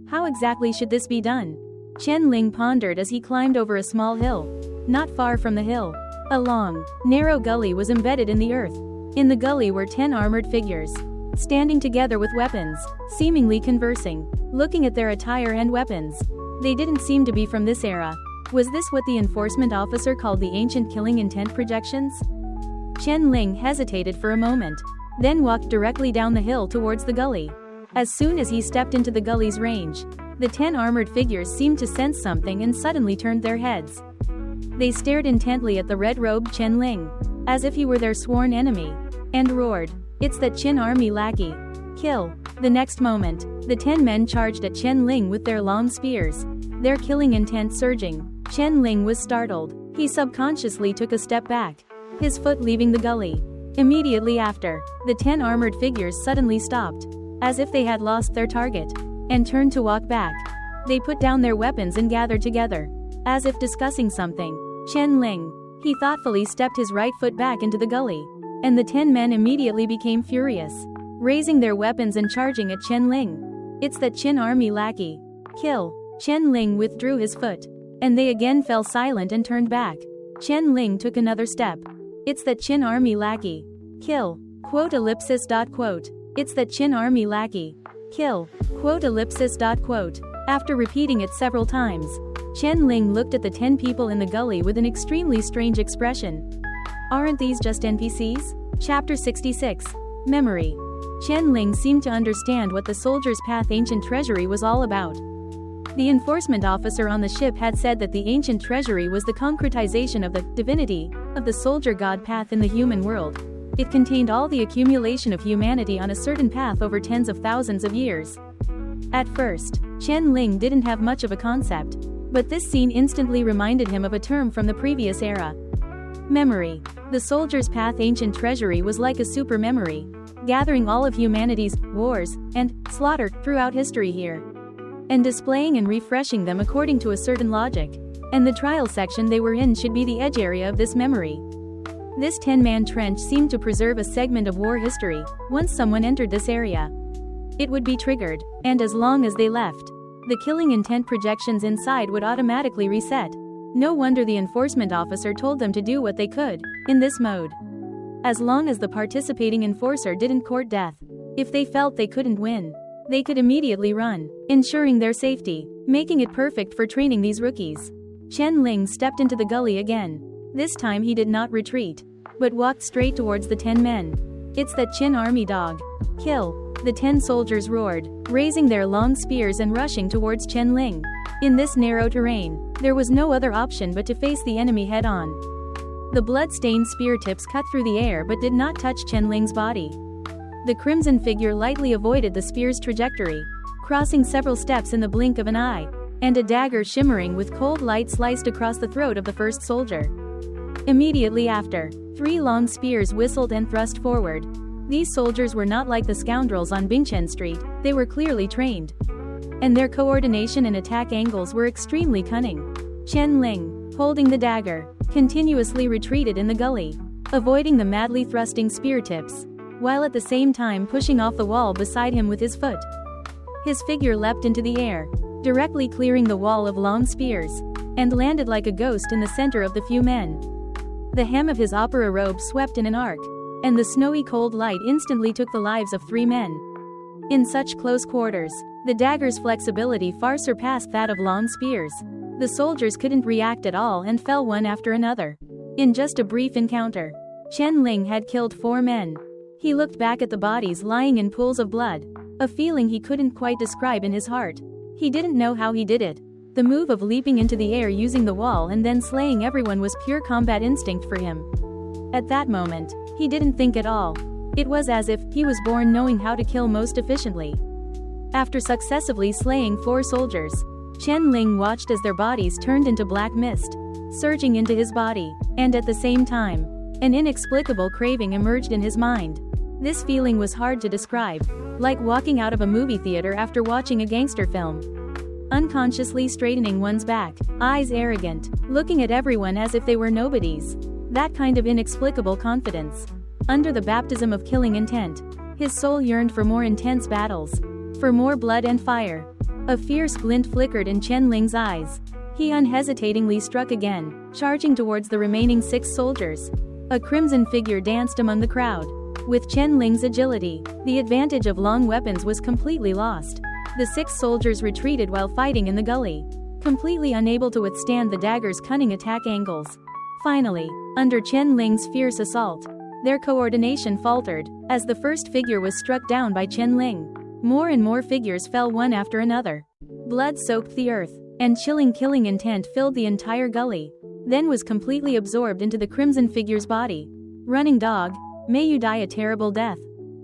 How exactly should this be done? Chen Ling pondered as he climbed over a small hill. Not far from the hill, a long, narrow gully was embedded in the earth. In the gully were 10 armored figures, standing together with weapons, seemingly conversing, looking at their attire and weapons. They didn't seem to be from this era. Was this what the enforcement officer called the ancient killing intent projections? Chen Ling hesitated for a moment, then walked directly down the hill towards the gully. As soon as he stepped into the gully's range, the 10 armored figures seemed to sense something and suddenly turned their heads. They stared intently at the red-robed Chen Ling, as if he were their sworn enemy, and roared, "It's that Qin army lackey! Kill!" The next moment, the 10 men charged at Chen Ling with their long spears, their killing intent surging. Chen Ling was startled. He subconsciously took a step back, his foot leaving the gully. Immediately after, the 10 armored figures suddenly stopped, as if they had lost their target, and turned to walk back. They put down their weapons and gathered together, as if discussing something. Chen Ling, he thoughtfully stepped his right foot back into the gully, and the 10 men immediately became furious, raising their weapons and charging at Chen Ling. "It's that Qin army lackey! Kill!" Chen Ling withdrew his foot, and they again fell silent and turned back. Chen Ling took another step. "It's that Qin army lackey! Kill!" Quote ellipsis dot quote. "It's that Qin army lackey! Kill!" Quote ellipsis dot quote. After repeating it several times, Chen Ling looked at the 10 people in the gully with an extremely strange expression. Aren't these just NPCs? Chapter 66. Memory. Chen Ling seemed to understand what the Soldier's Path ancient treasury was all about. The enforcement officer on the ship had said that the ancient treasury was the concretization of the divinity of the Soldier God Path in the human world. It contained all the accumulation of humanity on a certain path over tens of thousands of years. At first, Chen Ling didn't have much of a concept, but this scene instantly reminded him of a term from the previous era. Memory. The Soldier's Path ancient treasury was like a super memory, gathering all of humanity's wars and slaughter throughout history here, and displaying and refreshing them according to a certain logic. And the trial section they were in should be the edge area of this memory. This 10-man trench seemed to preserve a segment of war history. Once someone entered this area, it would be triggered, and as long as they left, the killing intent projections inside would automatically reset. No wonder the enforcement officer told them to do what they could, in this mode. As long as the participating enforcer didn't court death, if they felt they couldn't win, they could immediately run, ensuring their safety, making it perfect for training these rookies. Chen Ling stepped into the gully again. This time he did not retreat, but walked straight towards the 10 men. "It's that Qin army dog! Kill!" The 10 soldiers roared, raising their long spears and rushing towards Chen Ling. In this narrow terrain, there was no other option but to face the enemy head-on. The blood-stained spear tips cut through the air but did not touch Chen Ling's body. The crimson figure lightly avoided the spear's trajectory, crossing several steps in the blink of an eye, and a dagger shimmering with cold light sliced across the throat of the first soldier. Immediately after, 3 long spears whistled and thrust forward. These soldiers were not like the scoundrels on Bingchen Street, they were clearly trained, and their coordination and attack angles were extremely cunning. Chen Ling, holding the dagger, continuously retreated in the gully, avoiding the madly thrusting spear tips, while at the same time pushing off the wall beside him with his foot. His figure leapt into the air, directly clearing the wall of long spears, and landed like a ghost in the center of the few men. The hem of his opera robe swept in an arc, and the snowy cold light instantly took the lives of 3 men. In such close quarters, the dagger's flexibility far surpassed that of long spears. The soldiers couldn't react at all and fell one after another. In just a brief encounter, Chen Ling had killed 4 men. He looked back at the bodies lying in pools of blood, a feeling he couldn't quite describe in his heart. He didn't know how he did it. The move of leaping into the air using the wall and then slaying everyone was pure combat instinct for him. At that moment, he didn't think at all. It was as if he was born knowing how to kill most efficiently. After successively slaying 4 soldiers, Chen Ling watched as their bodies turned into black mist, surging into his body, and at the same time, An inexplicable craving emerged in his mind. This feeling was hard to describe, like walking out of a movie theater after watching a gangster film. Unconsciously straightening one's back, eyes arrogant, looking at everyone as if they were nobodies. That kind of inexplicable confidence. Under the baptism of killing intent, his soul yearned for more intense battles, for more blood and fire. A fierce glint flickered in Chen Ling's eyes. He unhesitatingly struck again, charging towards the remaining 6 soldiers. A crimson figure danced among the crowd. With Chen Ling's agility, the advantage of long weapons was completely lost. The 6 soldiers retreated while fighting in the gully, completely unable to withstand the dagger's cunning attack angles. Finally, under Chen Ling's fierce assault, their coordination faltered, as the first figure was struck down by Chen Ling. More and more figures fell one after another. Blood soaked the earth, and chilling killing intent filled the entire gully, then was completely absorbed into the crimson figure's body. Running dog, may you die a terrible death.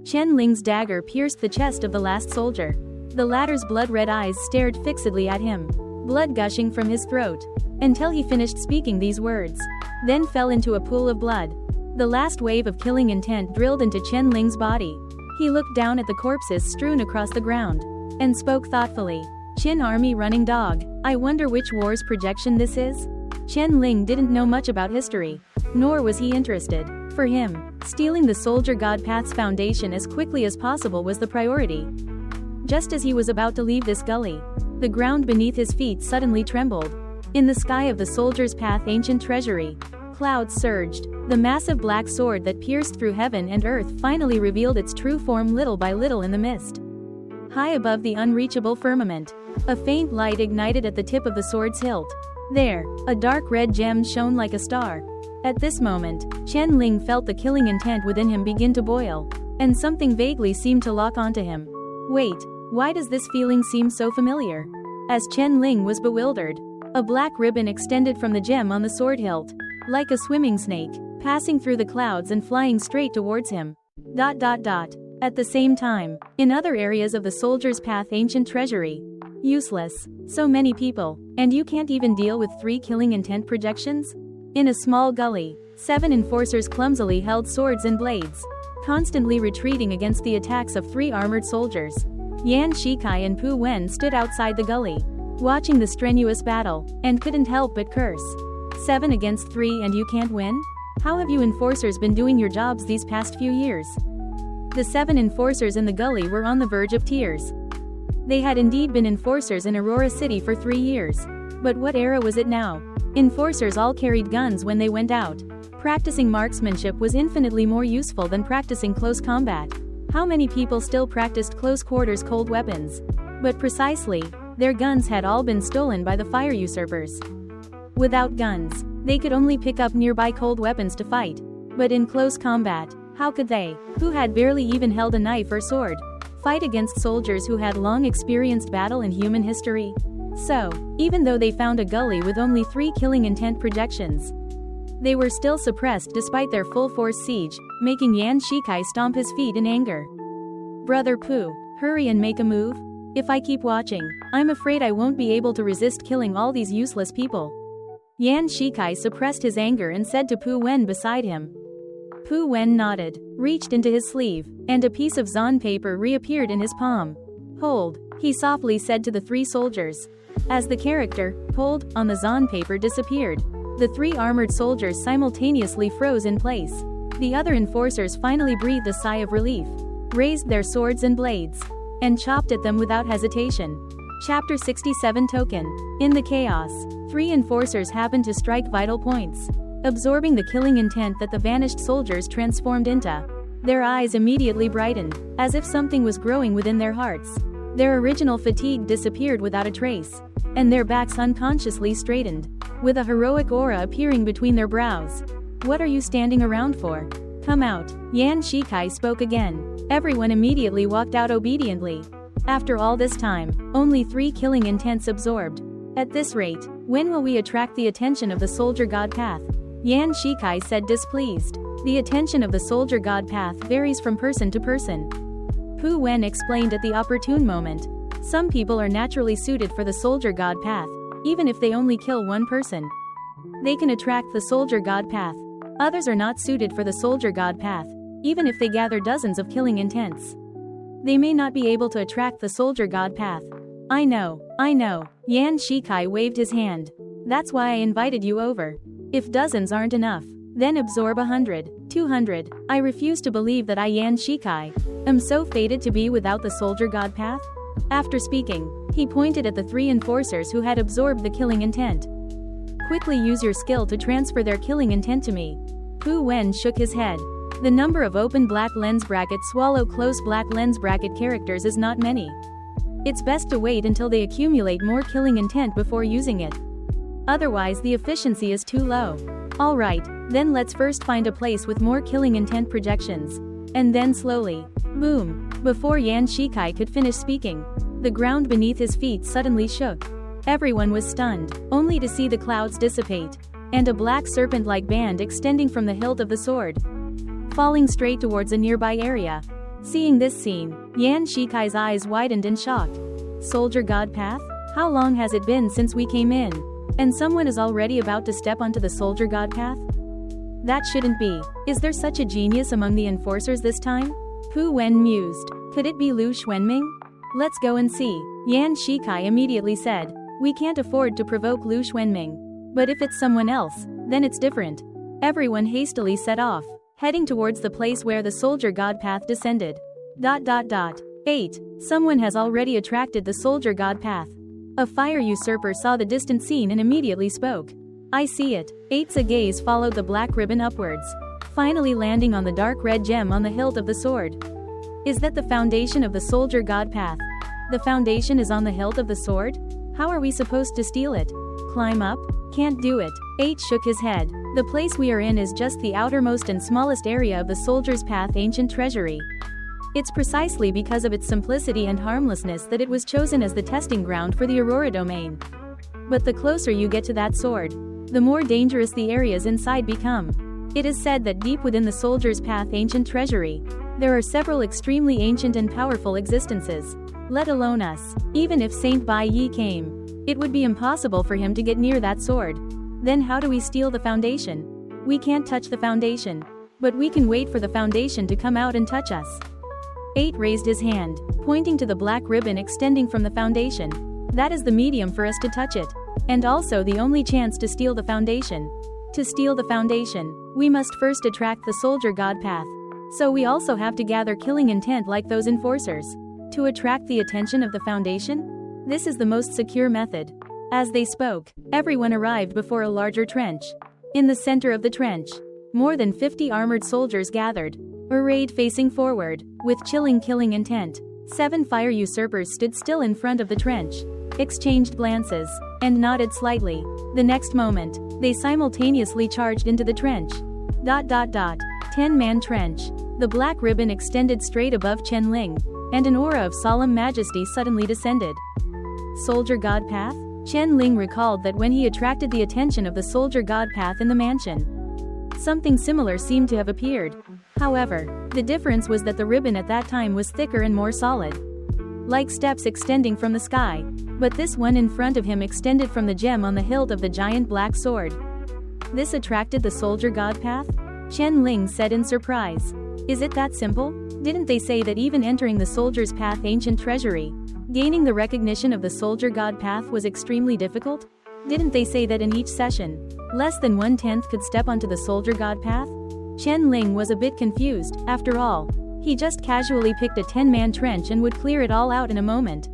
Chen Ling's dagger pierced the chest of the last soldier. The latter's blood-red eyes stared fixedly at him, blood gushing from his throat, until he finished speaking these words, then fell into a pool of blood. The last wave of killing intent drilled into Chen Ling's body. He looked down at the corpses strewn across the ground, and spoke thoughtfully. Qin Army running dog, I wonder which war's projection this is? Chen Ling didn't know much about history, nor was he interested. For him, stealing the soldier god path's foundation as quickly as possible was the priority. Just as he was about to leave this gully, the ground beneath his feet suddenly trembled. In the sky of the soldier's path ancient treasury, clouds surged. The massive black sword that pierced through heaven and earth finally revealed its true form little by little in the mist. High above the unreachable firmament, a faint light ignited at the tip of the sword's hilt. There, a dark red gem shone like a star. At this moment, Chen Ling felt the killing intent within him begin to boil, and something vaguely seemed to lock onto him. Wait, why does this feeling seem so familiar? As Chen Ling was bewildered, a black ribbon extended from the gem on the sword hilt, like a swimming snake, passing through the clouds and flying straight towards him. At the same time, in other areas of the soldier's path ancient treasury. Useless. So many people, and you can't even deal with 3 killing intent projections? In a small gully, 7 enforcers clumsily held swords and blades, constantly retreating against the attacks of 3 armored soldiers. Yan Shikai and Pu Wen stood outside the gully, watching the strenuous battle, and couldn't help but curse. 7 against 3 and you can't win? How have you enforcers been doing your jobs these past few years? The 7 enforcers in the gully were on the verge of tears. They had indeed been enforcers in Aurora City for 3 years. But what era was it now? Enforcers all carried guns when they went out. Practicing marksmanship was infinitely more useful than practicing close combat. How many people still practiced close quarters cold weapons? But precisely, their guns had all been stolen by the fire usurpers. Without guns, they could only pick up nearby cold weapons to fight. But in close combat, how could they, who had barely even held a knife or sword, fight against soldiers who had long experienced battle in human history? So, even though they found a gully with only 3 killing intent projections, they were still suppressed despite their full-force siege, making Yan Shikai stomp his feet in anger. Brother Pu, hurry and make a move. If I keep watching, I'm afraid I won't be able to resist killing all these useless people. Yan Shikai suppressed his anger and said to Pu Wen beside him. Pu Wen nodded, reached into his sleeve, and a piece of zon paper reappeared in his palm. Hold, he softly said to the 3 soldiers. As the character, hold, on the zon paper disappeared, the 3 armored soldiers simultaneously froze in place. The other enforcers finally breathed a sigh of relief, raised their swords and blades, and chopped at them without hesitation. Chapter 67 Token. In the chaos, 3 enforcers happened to strike vital points, absorbing the killing intent that the vanished soldiers transformed into. Their eyes immediately brightened, as if something was growing within their hearts. Their original fatigue disappeared without a trace, and their backs unconsciously straightened, with a heroic aura appearing between their brows. What are you standing around for? Come out. Yan Shikai spoke again. Everyone immediately walked out obediently. After all this time, only 3 killing intents absorbed. At this rate, when will we attract the attention of the soldier god path? Yan Shikai said displeased. The attention of the soldier god path varies from person to person. Pu Wen explained at the opportune moment. Some people are naturally suited for the soldier god path, even if they only kill one person. They can attract the soldier god path. Others are not suited for the soldier god path, even if they gather dozens of killing intents. They may not be able to attract the soldier god path. I know. Xianxia waved his hand. That's why I invited you over. If dozens aren't enough, then absorb 100, 200. I refuse to believe that I Xianxia am so fated to be without the soldier god path. After speaking, he pointed at the 3 enforcers who had absorbed the killing intent. Quickly use your skill to transfer their killing intent to me. Pu Wen shook his head. The number of open black lens bracket swallow close black lens bracket characters is not many. It's best to wait until they accumulate more killing intent before using it. Otherwise the efficiency is too low. Alright, then let's first find a place with more killing intent projections. And then slowly. Boom. Before Xianxia could finish speaking, the ground beneath his feet suddenly shook. Everyone was stunned, only to see the clouds dissipate, and a black serpent-like band extending from the hilt of the sword, falling straight towards a nearby area. Seeing this scene, Xianxia's eyes widened in shock. Soldier god path? How long has it been since we came in? And someone is already about to step onto the soldier god path? That shouldn't be. Is there such a genius among the enforcers this time? Pu Wen mused. Could it be Lu Xuanming? Let's go and see. Xianxia immediately said. We can't afford to provoke Lu Xuanming. But if it's someone else, then it's different. Everyone hastily set off, heading towards the place where the soldier god path descended. 8. Someone has already attracted the soldier god path. A fire usurper saw the distant scene and immediately spoke. I see it. 8's gaze followed the black ribbon upwards, finally landing on the dark red gem on the hilt of the sword. Is that the foundation of the soldier god path? The foundation is on the hilt of the sword? How are we supposed to steal it? Climb up? Can't do it. 8 shook his head. The place we are in is just the outermost and smallest area of the soldier's path ancient treasury. It's precisely because of its simplicity and harmlessness that it was chosen as the testing ground for the Aurora domain. But the closer you get to that sword, the more dangerous the areas inside become. It is said that deep within the soldier's path ancient treasury, there are several extremely ancient and powerful existences. Let alone us. Even if Saint Bai Yi came, it would be impossible for him to get near that sword. Then how do we steal the foundation? We can't touch the foundation. But we can wait for the foundation to come out and touch us. 8 raised his hand, pointing to the black ribbon extending from the foundation. That is the medium for us to touch it. And also the only chance to steal the foundation. To steal the foundation, we must first attract the soldier god path. So we also have to gather killing intent like those enforcers. To attract the attention of the foundation? This is the most secure method. As they spoke, everyone arrived before a larger trench. In the center of the trench, more than 50 armored soldiers gathered, arrayed facing forward, with chilling killing intent. 7 fire usurpers stood still in front of the trench, exchanged glances, and nodded slightly. The next moment, they simultaneously charged into the trench. 10-man trench. The black ribbon extended straight above Chen Ling, and an aura of solemn majesty suddenly descended. Soldier god path? Chen Ling recalled that when he attracted the attention of the soldier god path in the mansion, something similar seemed to have appeared. However, the difference was that the ribbon at that time was thicker and more solid, like steps extending from the sky. But this one in front of him extended from the gem on the hilt of the giant black sword. This attracted the soldier god path? Chen Ling said in surprise. Is it that simple? Didn't they say that even entering the soldier's path ancient treasury, gaining the recognition of the soldier god path was extremely difficult? Didn't they say that in each session, less than 1/10 could step onto the soldier god path? Chen Ling was a bit confused. After all, he just casually picked a 10-man trench and would clear it all out in a moment.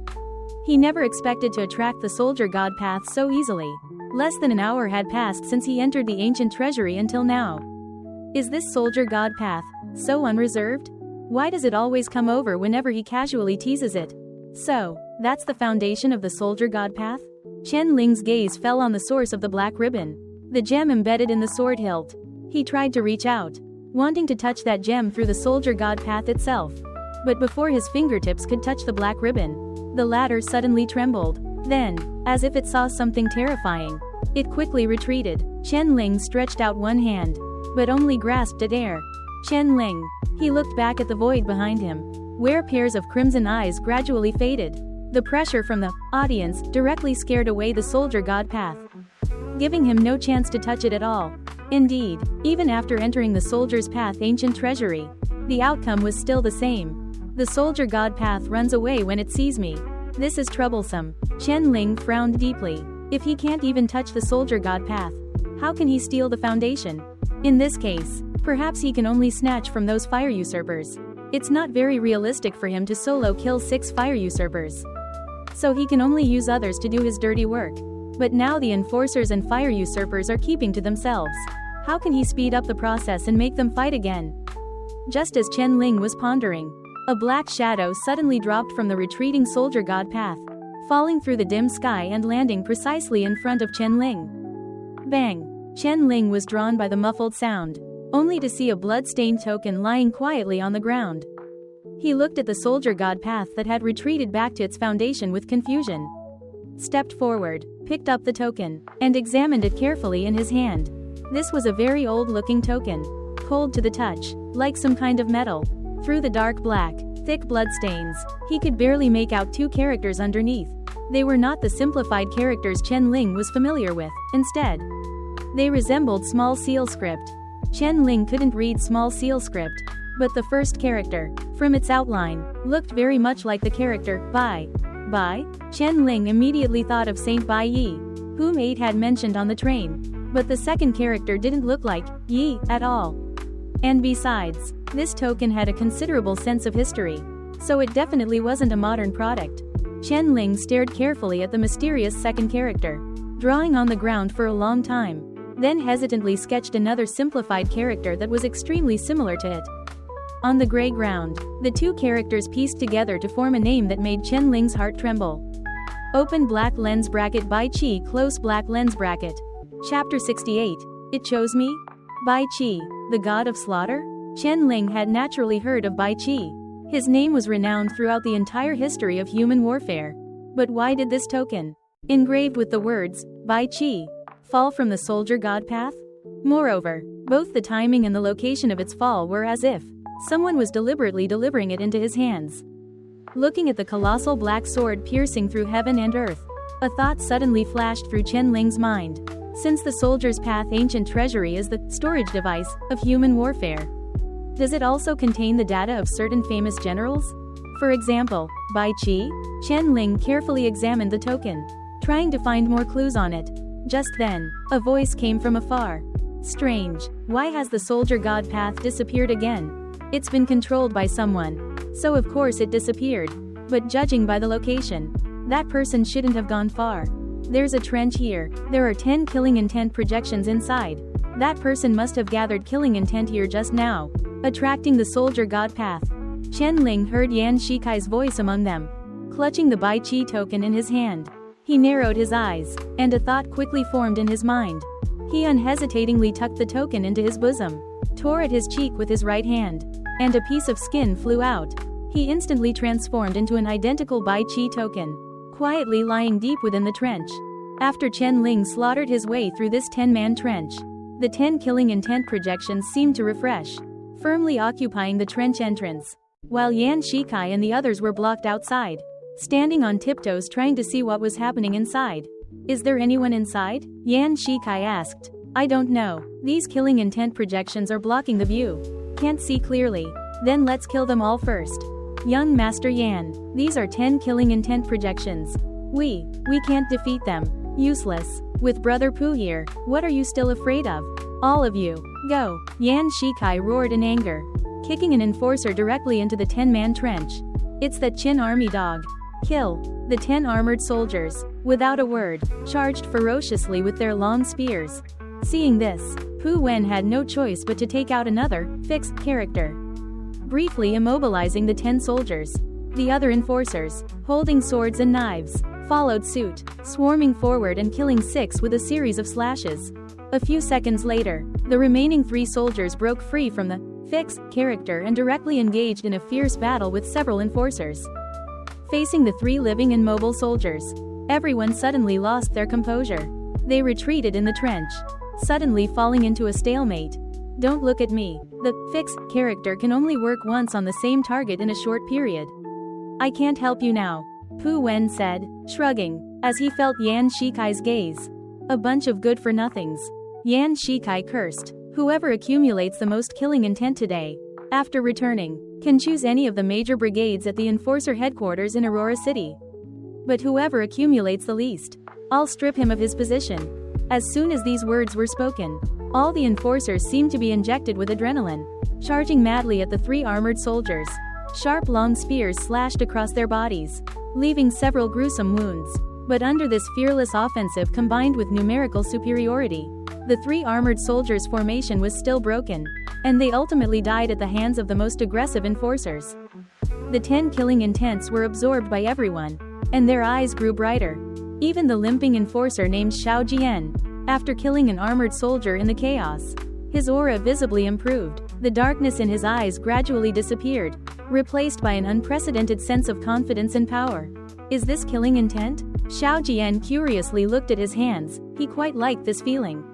He never expected to attract the soldier god path so easily. Less than an hour had passed since he entered the ancient treasury until now. Is this soldier god path so unreserved? Why does it always come over whenever he casually teases it? So, that's the foundation of the soldier god path? Chen Ling's gaze fell on the source of the black ribbon, the gem embedded in the sword hilt. He tried to reach out, wanting to touch that gem through the soldier god path itself. But before his fingertips could touch the black ribbon, the latter suddenly trembled. Then, as if it saw something terrifying, it quickly retreated. Chen Ling stretched out one hand, but only grasped at air. Chen Ling. He looked back at the void behind him, where pairs of crimson eyes gradually faded. The pressure from the audience directly scared away the soldier god path, giving him no chance to touch it at all. Indeed, even after entering the soldier's path ancient treasury, the outcome was still the same. The soldier god path runs away when it sees me. This is troublesome. Chen Ling frowned deeply. If he can't even touch the soldier god path, how can he steal the foundation? In this case, perhaps he can only snatch from those fire usurpers. It's not very realistic for him to solo kill 6 fire usurpers. So he can only use others to do his dirty work. But now the enforcers and fire usurpers are keeping to themselves. How can he speed up the process and make them fight again? Just as Chen Ling was pondering, a black shadow suddenly dropped from the retreating soldier god path, falling through the dim sky and landing precisely in front of Chen Ling. Bang! Chen Ling was drawn by the muffled sound, only to see a blood-stained token lying quietly on the ground. He looked at the soldier god path that had retreated back to its foundation with confusion. Stepped forward, picked up the token, and examined it carefully in his hand. This was a very old-looking token, cold to the touch, like some kind of metal. Through the dark black, thick bloodstains, he could barely make out 2 characters underneath. They were not the simplified characters Chen Ling was familiar with. Instead, they resembled small seal script. Chen Ling couldn't read small seal script, but the first character, from its outline, looked very much like the character Bai. Bai? Chen Ling immediately thought of Saint Bai Yi, whom 8 had mentioned on the train. But the second character didn't look like Yi at all. And besides, this token had a considerable sense of history, so it definitely wasn't a modern product. Chen Ling stared carefully at the mysterious second character, drawing on the ground for a long time, then hesitantly sketched another simplified character that was extremely similar to it. On the gray ground, the 2 characters pieced together to form a name that made Chen Ling's heart tremble. Open black lens bracket Bai Qi close black lens bracket. Chapter 68. It chose me? Bai Qi, the god of slaughter? Chen Ling had naturally heard of Bai Qi. His name was renowned throughout the entire history of human warfare. But why did this token, engraved with the words, Bai Qi, fall from the soldier god path? Moreover, both the timing and the location of its fall were as if someone was deliberately delivering it into his hands. Looking at the colossal black sword piercing through heaven and earth, a thought suddenly flashed through Chen Ling's mind. Since the soldier's path ancient treasury is the storage device of human warfare, does it also contain the data of certain famous generals? For example, Bai Qi? Chen Ling carefully examined the token, trying to find more clues on it. Just then, a voice came from afar. Strange, why has the soldier god path disappeared again? It's been controlled by someone, so of course it disappeared. But judging by the location, that person shouldn't have gone far. There's a trench here, there are 10 killing intent projections inside. That person must have gathered killing intent here just now, attracting the soldier god path. Chen Ling heard Yan Shikai's voice among them, clutching the Bai Qi token in his hand. He narrowed his eyes, and a thought quickly formed in his mind. He unhesitatingly tucked the token into his bosom, tore at his cheek with his right hand, and a piece of skin flew out. He instantly transformed into an identical Bai Qi token, quietly lying deep within the trench. After Chen Ling slaughtered his way through this 10-man trench, the 10 killing intent projections seemed to refresh, firmly occupying the trench entrance, while Yan Shikai and the others were blocked outside, standing on tiptoes trying to see what was happening inside. Is there anyone inside? Yan Shikai asked. I don't know. These killing intent projections are blocking the view. Can't see clearly. Then let's kill them all first. Young Master Yan, these are 10 killing intent projections. We can't defeat them. Useless. With Brother Pooh here, what are you still afraid of? All of you, go. Yan Shikai roared in anger, kicking an enforcer directly into the 10-man trench. It's that Qin army dog. Kill. The 10 armored soldiers, without a word, charged ferociously with their long spears. Seeing this, Pu Wen had no choice but to take out another, fixed character, briefly immobilizing the 10 soldiers. The other enforcers, holding swords and knives, followed suit, swarming forward and killing 6 with a series of slashes. A few seconds later, the remaining 3 soldiers broke free from the fixed character and directly engaged in a fierce battle with several enforcers. Facing the 3 living and mobile soldiers, everyone suddenly lost their composure. They retreated in the trench, suddenly falling into a stalemate. Don't look at me. The fixed character can only work once on the same target in a short period. I can't help you now, Pu Wen said, shrugging, as he felt Yan Shikai's gaze. A bunch of good-for-nothings. Yan Shikai cursed. Whoever accumulates the most killing intent today, after returning, can choose any of the major brigades at the Enforcer headquarters in Aurora City. But whoever accumulates the least, I'll strip him of his position. As soon as these words were spoken, all the enforcers seemed to be injected with adrenaline, charging madly at the 3 armored soldiers. Sharp long spears slashed across their bodies, leaving several gruesome wounds. But under this fearless offensive combined with numerical superiority, the 3 armored soldiers' formation was still broken, and they ultimately died at the hands of the most aggressive enforcers. The 10 killing intents were absorbed by everyone, and their eyes grew brighter. Even the limping enforcer named Xianxia, after killing an armored soldier in the chaos, his aura visibly improved. The darkness in his eyes gradually disappeared, replaced by an unprecedented sense of confidence and power. Is this killing intent? Xiaojian curiously looked at his hands. He quite liked this feeling.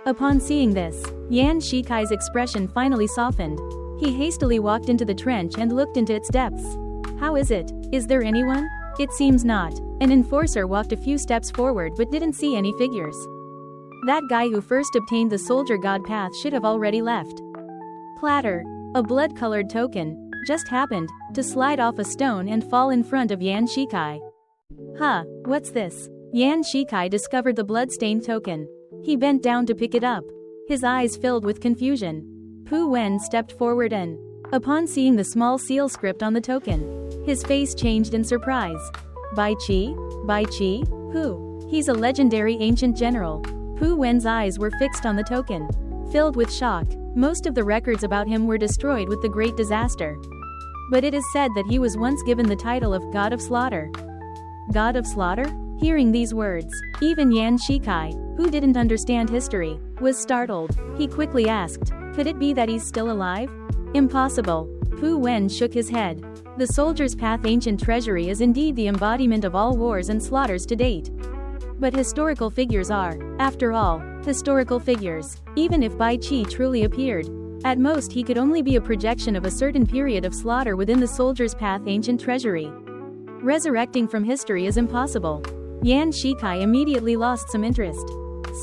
Upon seeing this, Yan Shikai's expression finally softened. He hastily walked into the trench and looked into its depths. How is it? Is there anyone? It seems not. An enforcer walked a few steps forward but didn't see any figures. That guy who first obtained the soldier god path should have already left. Clatter. A blood-colored token just happened to slide off a stone and fall in front of Yan Shikai. Huh, what's this? Yan Shikai discovered the blood-stained token. He bent down to pick it up, his eyes filled with confusion. Pu Wen stepped forward and, upon seeing the small seal script on the token, his face changed in surprise. Bai Qi? Bai Qi? Who? He's a legendary ancient general. Pu Wen's eyes were fixed on the token, filled with shock. Most of the records about him were destroyed with the Great Disaster. But it is said that he was once given the title of God of Slaughter. God of Slaughter? Hearing these words, even Yan Shikai, who didn't understand history, was startled. He quickly asked, could it be that he's still alive? Impossible. Pu Wen shook his head. The Soldier's Path ancient treasury is indeed the embodiment of all wars and slaughters to date. But historical figures are, after all, historical figures. Even if Bai Qi truly appeared, at most he could only be a projection of a certain period of slaughter within the Soldier's Path ancient treasury. Resurrecting from history is impossible. Yan Shikai immediately lost some interest.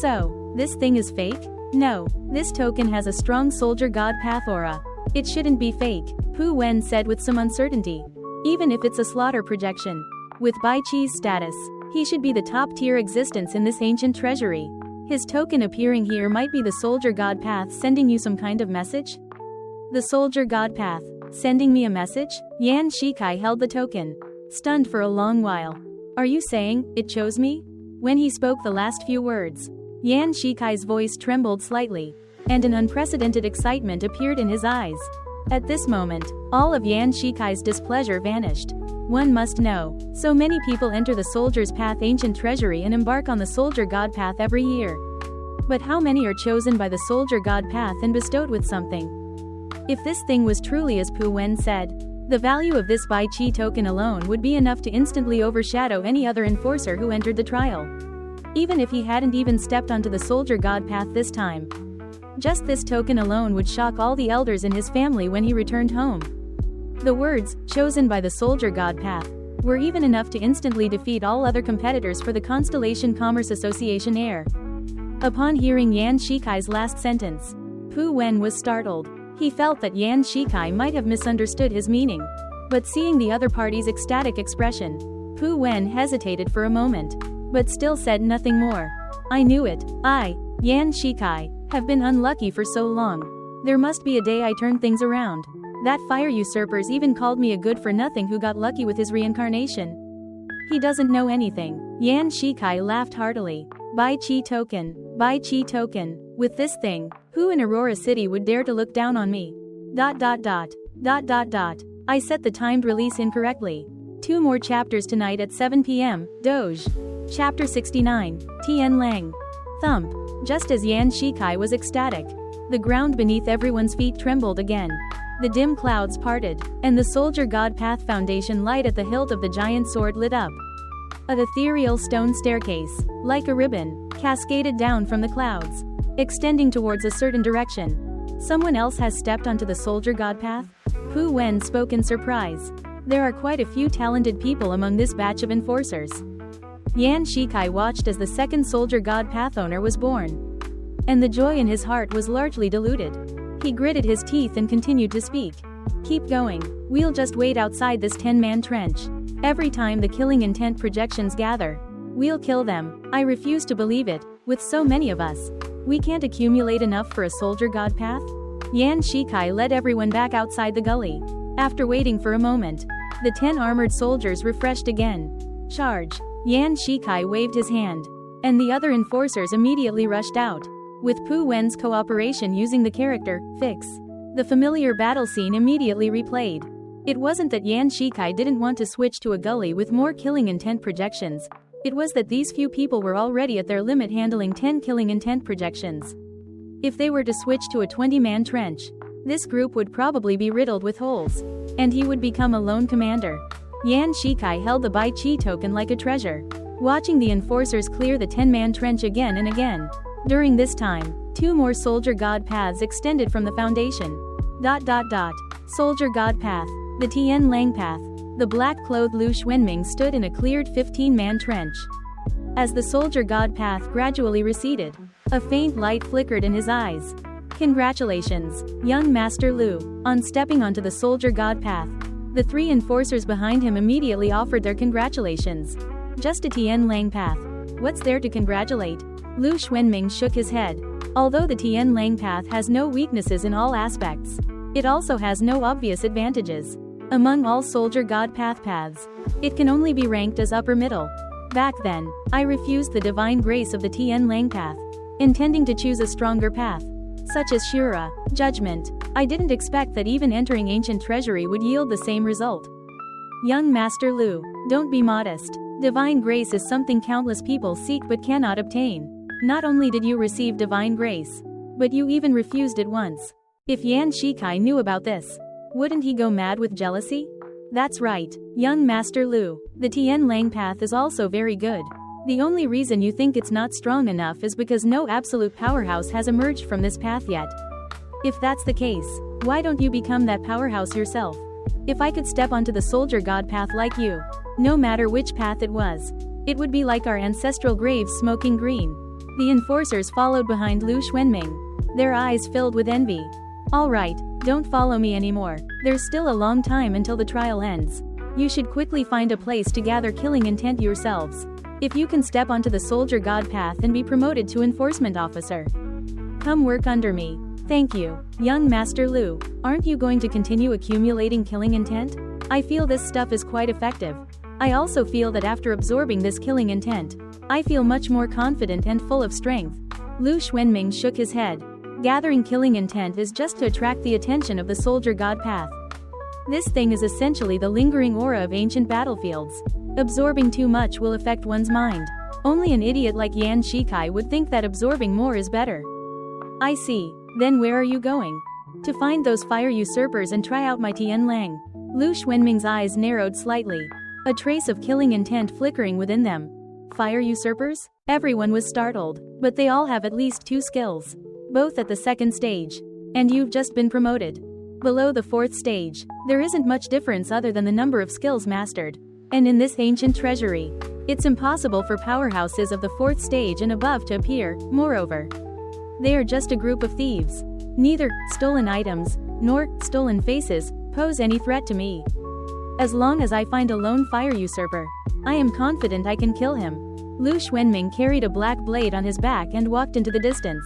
So, this thing is fake? No, this token has a strong soldier god path aura. It shouldn't be fake, Pu Wen said with some uncertainty. Even if it's a slaughter projection. With Bai Qi's status, he should be the top-tier existence in this ancient treasury. His token appearing here might be the soldier god path sending you some kind of message? The soldier god path, sending me a message? Yan Shikai held the token, stunned for a long while. Are you saying, it chose me? When he spoke the last few words, Yan Shikai's voice trembled slightly, and an unprecedented excitement appeared in his eyes. At this moment, all of Yan Shikai's displeasure vanished. One must know, so many people enter the Soldier's Path ancient treasury and embark on the Soldier God Path every year. But how many are chosen by the Soldier God Path and bestowed with something? If this thing was truly as Pu Wen said, the value of this Bai Qi token alone would be enough to instantly overshadow any other enforcer who entered the trial. Even if he hadn't even stepped onto the Soldier God Path this time. Just this token alone would shock all the elders in his family when he returned home. The words, chosen by the Soldier God Path, were even enough to instantly defeat all other competitors for the Constellation Commerce Association heir. Upon hearing Yan Shikai's last sentence, Pu Wen was startled. He felt that Yan Shikai might have misunderstood his meaning. But seeing the other party's ecstatic expression, Pu Wen hesitated for a moment, but still said nothing more. I knew it. I, Yan Shikai, have been unlucky for so long. There must be a day I turn things around. That fire usurper's even called me a good-for-nothing who got lucky with his reincarnation. He doesn't know anything. Yan Shikai laughed heartily. Bai Qi token. Bai Qi token. With this thing, who in Aurora City would dare to look down on me? ... I set the timed release incorrectly. 2 more chapters tonight at 7 p.m. Doge. Chapter 69. Tian Lang. Thump. Just as Yan Shikai was ecstatic, the ground beneath everyone's feet trembled again. The dim clouds parted, and the Soldier God Path Foundation light at the hilt of the giant sword lit up. An ethereal stone staircase, like a ribbon, cascaded down from the clouds, extending towards a certain direction. Someone else has stepped onto the Soldier God Path? Pu Wen spoke in surprise. There are quite a few talented people among this batch of enforcers. Yan Shikai watched as the second Soldier God Path owner was born. and the joy in his heart was largely diluted. He gritted his teeth and continued to speak. Keep going. We'll just wait outside this 10-man trench. Every time the killing intent projections gather, we'll kill them. I refuse to believe it. With so many of us, we can't accumulate enough for a soldier god path? Xianxia led everyone back outside the gully. After waiting for a moment, the 10 armored soldiers refreshed again. Charge! Xianxia waved his hand, and the other enforcers immediately rushed out. With Pu Wen's cooperation using the character, Fix, the familiar battle scene immediately replayed. It wasn't that Xianxia didn't want to switch to a gully with more killing intent projections. It was that these few people were already at their limit handling 10 killing intent projections. If they were to switch to a 20-man trench, this group would probably be riddled with holes, and he would become a lone commander. Xianxia held the Bai Qi token like a treasure, watching the enforcers clear the 10-man trench again and again. During this time, 2 more soldier god paths extended from the foundation. Soldier god path. The Tian Lang path. The black-clothed Lu Xuanming stood in a cleared 15-man trench. As the soldier god path gradually receded, a faint light flickered in his eyes. Congratulations, young Master Lu, on stepping onto the soldier god path. The 3 enforcers behind him immediately offered their congratulations. Just a Tian Lang path. What's there to congratulate? Lu Xuanming shook his head. Although the Tian Lang path has no weaknesses in all aspects, it also has no obvious advantages. Among all soldier god paths, it can only be ranked as upper middle. Back then, I refused the divine grace of the Tian Lang path, intending to choose a stronger path, such as Shura, judgment. I didn't expect that even entering ancient treasury would yield the same result. Young Master Lu, don't be modest. Divine grace is something countless people seek but cannot obtain. Not only did you receive divine grace, but you even refused it once. If Xianxia knew about this, wouldn't he go mad with jealousy? That's right, young Master Lu. The Tian Lang path is also very good. The only reason you think it's not strong enough is because no absolute powerhouse has emerged from this path yet. If that's the case, why don't you become that powerhouse yourself? If I could step onto the soldier god path like you, no matter which path it was, it would be like our ancestral graves smoking green. The enforcers followed behind Lu Xuanming, their eyes filled with envy. Alright, don't follow me anymore. There's still a long time until the trial ends. You should quickly find a place to gather killing intent yourselves. If you can step onto the soldier god path and be promoted to enforcement officer, come work under me. Thank you, young Master Lu. Aren't you going to continue accumulating killing intent? I feel this stuff is quite effective. I also feel that after absorbing this killing intent, I feel much more confident and full of strength. Lu Xuanming shook his head. Gathering killing intent is just to attract the attention of the soldier god path. This thing is essentially the lingering aura of ancient battlefields. Absorbing too much will affect one's mind. Only an idiot like Xianxia would think that absorbing more is better. I see. Then where are you going? To find those fire usurpers and try out my Tian Lang. Lu Xuanming's eyes narrowed slightly, a trace of killing intent flickering within them. Fire usurpers? Everyone was startled, but they all have at least 2 skills, both at the 2nd stage. And you've just been promoted. Below the 4th stage, there isn't much difference other than the number of skills mastered. And in this ancient treasury, it's impossible for powerhouses of the 4th stage and above to appear. Moreover, they are just a group of thieves. Neither stolen items nor stolen faces pose any threat to me. As long as I find a lone fire usurper, I am confident I can kill him. Lu Xuanming carried a black blade on his back and walked into the distance,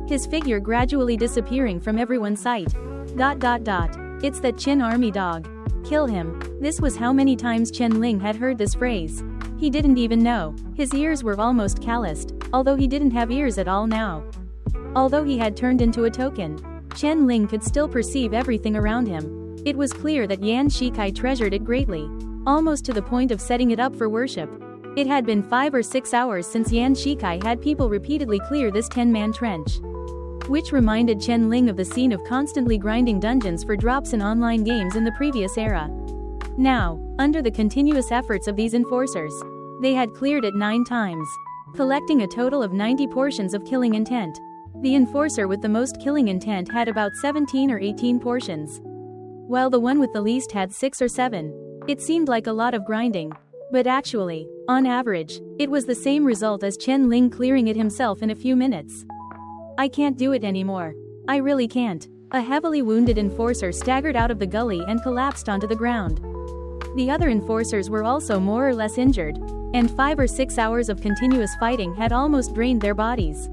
his figure gradually disappearing from everyone's sight. It's that Qin army dog. Kill him. This was how many times Chen Ling had heard this phrase. He didn't even know. His ears were almost calloused, although he didn't have ears at all now. Although he had turned into a token, Chen Ling could still perceive everything around him. It was clear that Xianxia treasured it greatly, almost to the point of setting it up for worship. It had been 5 or 6 hours since Xianxia had people repeatedly clear this 10-man trench, which reminded Chen Ling of the scene of constantly grinding dungeons for drops in online games in the previous era. Now, under the continuous efforts of these enforcers, they had cleared it 9 times, collecting a total of 90 portions of killing intent. The enforcer with the most killing intent had about 17 or 18 portions, while the one with the least had 6 or 7. It seemed like a lot of grinding, but actually, on average, it was the same result as Chen Ling clearing it himself in a few minutes. I can't do it anymore. I really can't. A heavily wounded enforcer staggered out of the gully and collapsed onto the ground. The other enforcers were also more or less injured, and 5 or 6 hours of continuous fighting had almost drained their bodies.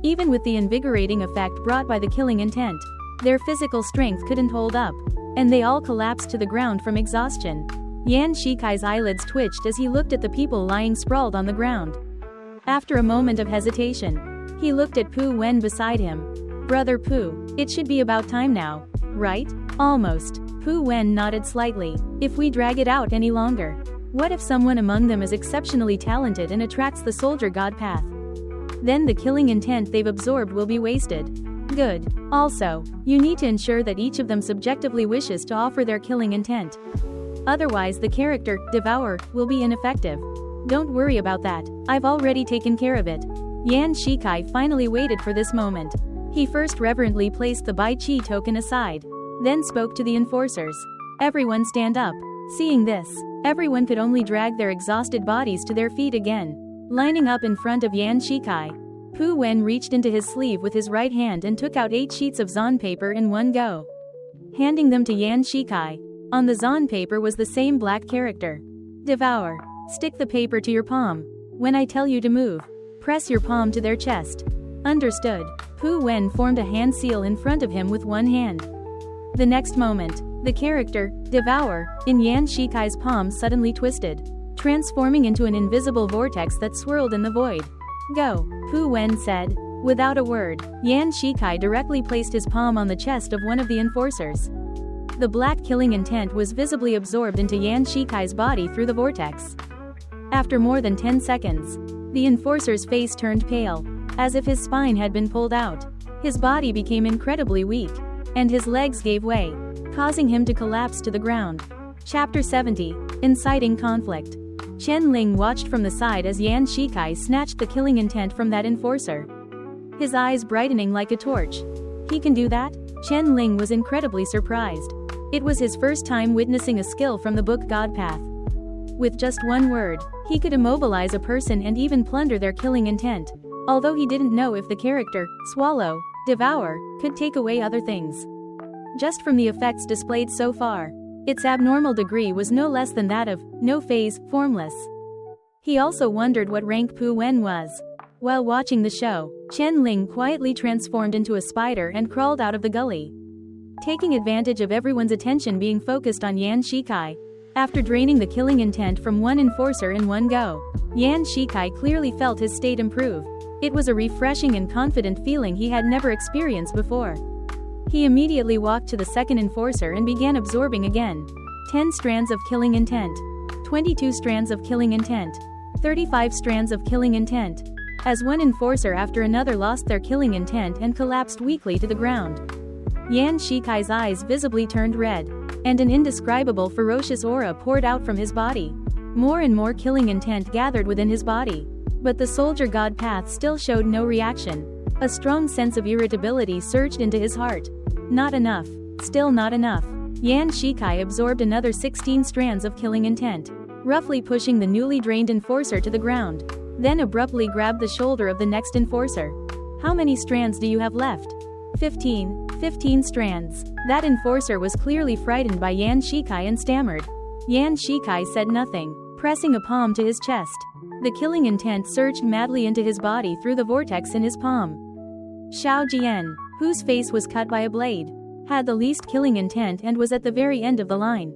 Even with the invigorating effect brought by the killing intent, their physical strength couldn't hold up, and they all collapsed to the ground from exhaustion. Yan Shikai's eyelids twitched as he looked at the people lying sprawled on the ground. After a moment of hesitation, he looked at Pu Wen beside him. Brother Pu, it should be about time now, right? Almost. Pu Wen nodded slightly. If we drag it out any longer, what if someone among them is exceptionally talented and attracts the soldier god path? Then the killing intent they've absorbed will be wasted. Good. Also, you need to ensure that each of them subjectively wishes to offer their killing intent. Otherwise the character, Devour, will be ineffective. Don't worry about that, I've already taken care of it. Yan Shikai finally waited for this moment. He first reverently placed the Bai Chi token aside, then spoke to the enforcers. Everyone stand up. Seeing this, everyone could only drag their exhausted bodies to their feet again. Lining up in front of Yan Shikai, Pu Wen reached into his sleeve with his right hand and took out 8 sheets of zon paper in one go. Handing them to Yan Shikai, on the zon paper was the same black character. Devour. Stick the paper to your palm. When I tell you to move, press your palm to their chest. Understood. Pu Wen formed a hand seal in front of him with one hand. The next moment, the character, Devour, in Yan Shikai's palm suddenly twisted, transforming into an invisible vortex that swirled in the void. Go, Pu Wen said. Without a word, Yan Shikai directly placed his palm on the chest of one of the enforcers. The black killing intent was visibly absorbed into Yan Shikai's body through the vortex. After more than 10 seconds, the enforcer's face turned pale, as if his spine had been pulled out. His body became incredibly weak, and his legs gave way, causing him to collapse to the ground. Chapter 70, Inciting Conflict. Chen Ling watched from the side as Yan Shikai snatched the killing intent from that enforcer. His eyes brightening like a torch. He can do that? Chen Ling was incredibly surprised. It was his first time witnessing a skill from the book God Path. With just one word, he could immobilize a person and even plunder their killing intent, although he didn't know if the character, Swallow, Devour, could take away other things. Just from the effects displayed so far, its abnormal degree was no less than that of, no phase, formless. He also wondered what rank Pu Wen was. While watching the show, Chen Ling quietly transformed into a spider and crawled out of the gully. Taking advantage of everyone's attention being focused on Yan Shikai, after draining the killing intent from one enforcer in one go, Yan Shikai clearly felt his state improve. It was a refreshing and confident feeling he had never experienced before. He immediately walked to the second enforcer and began absorbing again. 10 strands of killing intent. 22 strands of killing intent. 35 strands of killing intent. As one enforcer after another lost their killing intent and collapsed weakly to the ground. Yan Shikai's eyes visibly turned red, and an indescribable ferocious aura poured out from his body. More and more killing intent gathered within his body. But the soldier god path still showed no reaction. A strong sense of irritability surged into his heart. Not enough. Still not enough. Yan Shikai absorbed another 16 strands of killing intent, roughly pushing the newly drained enforcer to the ground, then abruptly grabbed the shoulder of the next enforcer. How many strands do you have left? 15. 15 strands. That enforcer was clearly frightened by Yan Shikai and stammered. Yan Shikai said nothing, pressing a palm to his chest. The killing intent surged madly into his body through the vortex in his palm. Xiao Jian, whose face was cut by a blade, had the least killing intent and was at the very end of the line.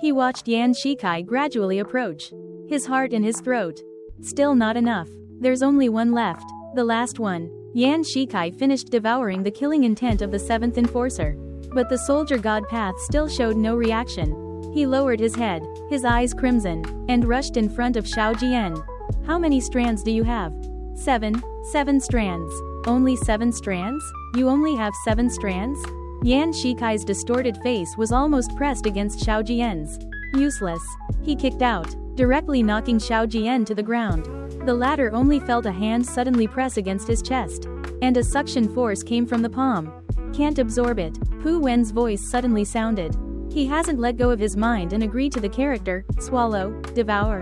He watched Yan Shikai gradually approach, his heart in his throat. Still not enough. There's only one left, the last one. Yan Shikai finished devouring the killing intent of the 7th enforcer. But the soldier god path still showed no reaction. He lowered his head, his eyes crimson, and rushed in front of Xiao Jian. How many strands do you have? 7. 7 strands. Only 7 strands? You only have 7 strands? Yan Shikai's distorted face was almost pressed against Xiao Jian's. Useless. He kicked out, directly knocking Xiao Jian to the ground. The latter only felt a hand suddenly press against his chest, and a suction force came from the palm. Can't absorb it. Pu Wen's voice suddenly sounded. He hasn't let go of his mind and agreed to the character, Swallow, Devour.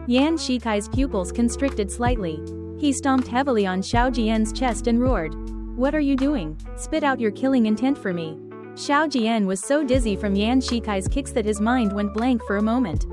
Yan Shikai's pupils constricted slightly. He stomped heavily on Xiao Jian's chest and roared. What are you doing? Spit out your killing intent for me. Xiao Jian was so dizzy from Yan Shikai's kicks that his mind went blank for a moment.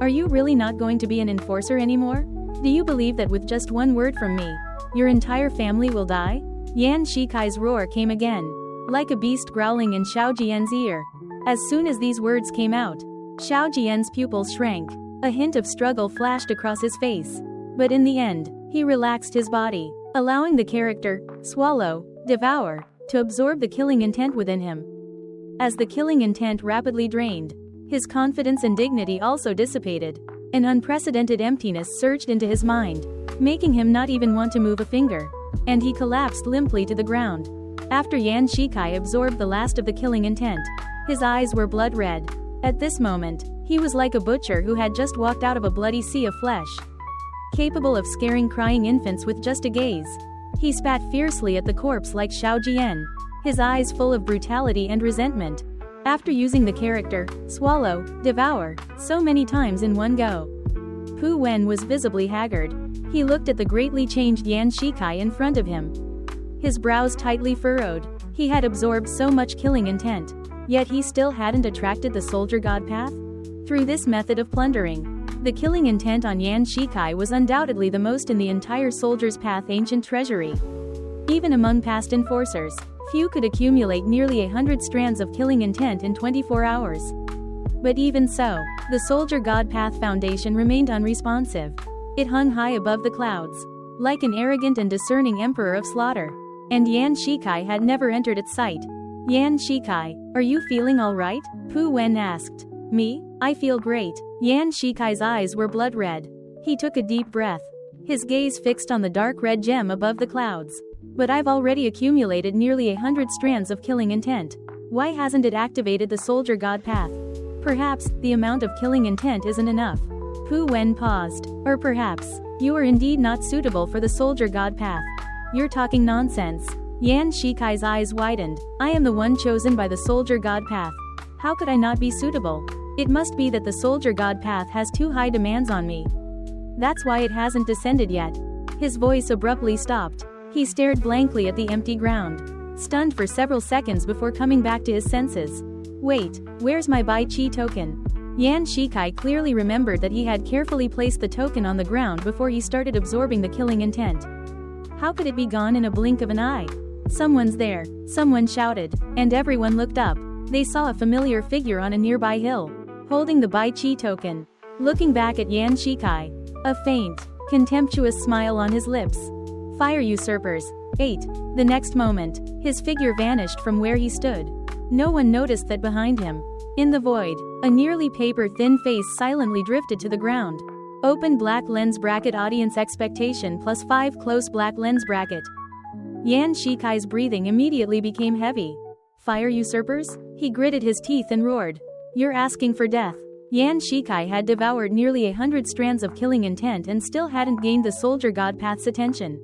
Are you really not going to be an enforcer anymore? Do you believe that with just one word from me, your entire family will die? Yan Shikai's roar came again, like a beast growling in Xiao Jian's ear. As soon as these words came out, Xiao Jian's pupils shrank. A hint of struggle flashed across his face. But in the end, he relaxed his body, allowing the character, swallow, devour, to absorb the killing intent within him. As the killing intent rapidly drained, his confidence and dignity also dissipated. An unprecedented emptiness surged into his mind, making him not even want to move a finger. And he collapsed limply to the ground. After Yan Shikai absorbed the last of the killing intent, his eyes were blood red. At this moment, he was like a butcher who had just walked out of a bloody sea of flesh, capable of scaring crying infants with just a gaze. He spat fiercely at the corpse like Xiao Jian, his eyes full of brutality and resentment. After using the character, swallow, devour, so many times in one go, Pu Wen was visibly haggard. He looked at the greatly changed Yan Shikai in front of him. His brows tightly furrowed. He had absorbed so much killing intent, yet he still hadn't attracted the soldier god path. Through this method of plundering, the killing intent on Yan Shikai was undoubtedly the most in the entire soldier's path ancient treasury. Even among past enforcers, few could accumulate nearly 100 strands of killing intent in 24 hours. But even so, the soldier god path foundation remained unresponsive. It hung high above the clouds, like an arrogant and discerning emperor of slaughter. And Yan Shikai had never entered its sight. Yan Shikai, are you feeling alright? Pu Wen asked. Me? I feel great. Yan Shikai's eyes were blood red. He took a deep breath, his gaze fixed on the dark red gem above the clouds. But I've already accumulated nearly 100 strands of killing intent. Why hasn't it activated the soldier god path? Perhaps, the amount of killing intent isn't enough. Pu Wen paused. Or perhaps, you are indeed not suitable for the soldier god path. You're talking nonsense. Yan Shikai's eyes widened. I am the one chosen by the soldier god path. How could I not be suitable? It must be that the soldier god path has too high demands on me. That's why it hasn't descended yet. His voice abruptly stopped. He stared blankly at the empty ground, stunned for several seconds before coming back to his senses. Wait, where's my Bai Qi token? Yan Shikai clearly remembered that he had carefully placed the token on the ground before he started absorbing the killing intent. How could it be gone in a blink of an eye? Someone's there, someone shouted, and everyone looked up. They saw a familiar figure on a nearby hill, holding the Bai Qi token. Looking back at Yan Shikai, a faint, contemptuous smile on his lips. Fire usurpers. 8. The next moment, his figure vanished from where he stood. No one noticed that behind him, in the void, a nearly paper-thin face silently drifted to the ground. Open black lens bracket audience expectation +5 close black lens bracket. Yan Shikai's breathing immediately became heavy. Fire usurpers? He gritted his teeth and roared. You're asking for death. Yan Shikai had devoured nearly 100 strands of killing intent and still hadn't gained the soldier god path's attention,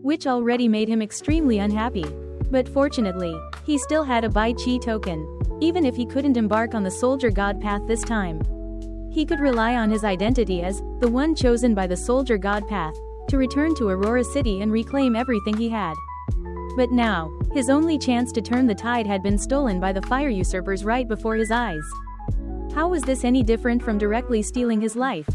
which already made him extremely unhappy. But fortunately, he still had a Bai Qi token. Even if he couldn't embark on the soldier god path this time, he could rely on his identity as the one chosen by the soldier god path to return to Aurora City and reclaim everything he had. But now, his only chance to turn the tide had been stolen by the fire usurpers right before his eyes. How was this any different from directly stealing his life?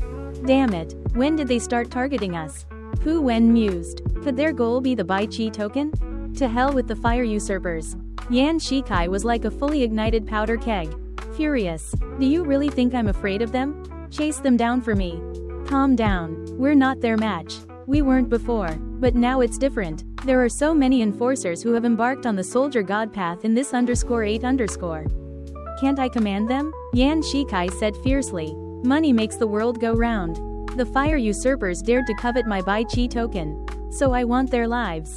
Damn it, when did they start targeting us? Pu Wen mused. Could their goal be the Bai Qi token? To hell with the fire usurpers. Yan Shikai was like a fully ignited powder keg. Furious. Do you really think I'm afraid of them? Chase them down for me. Calm down. We're not their match. We weren't before, but now it's different. There are so many enforcers who have embarked on the soldier god path in this _8_. Can't I command them? Yan Shikai said fiercely. Money makes the world go round. The fire usurpers dared to covet my Bai Qi token, so I want their lives.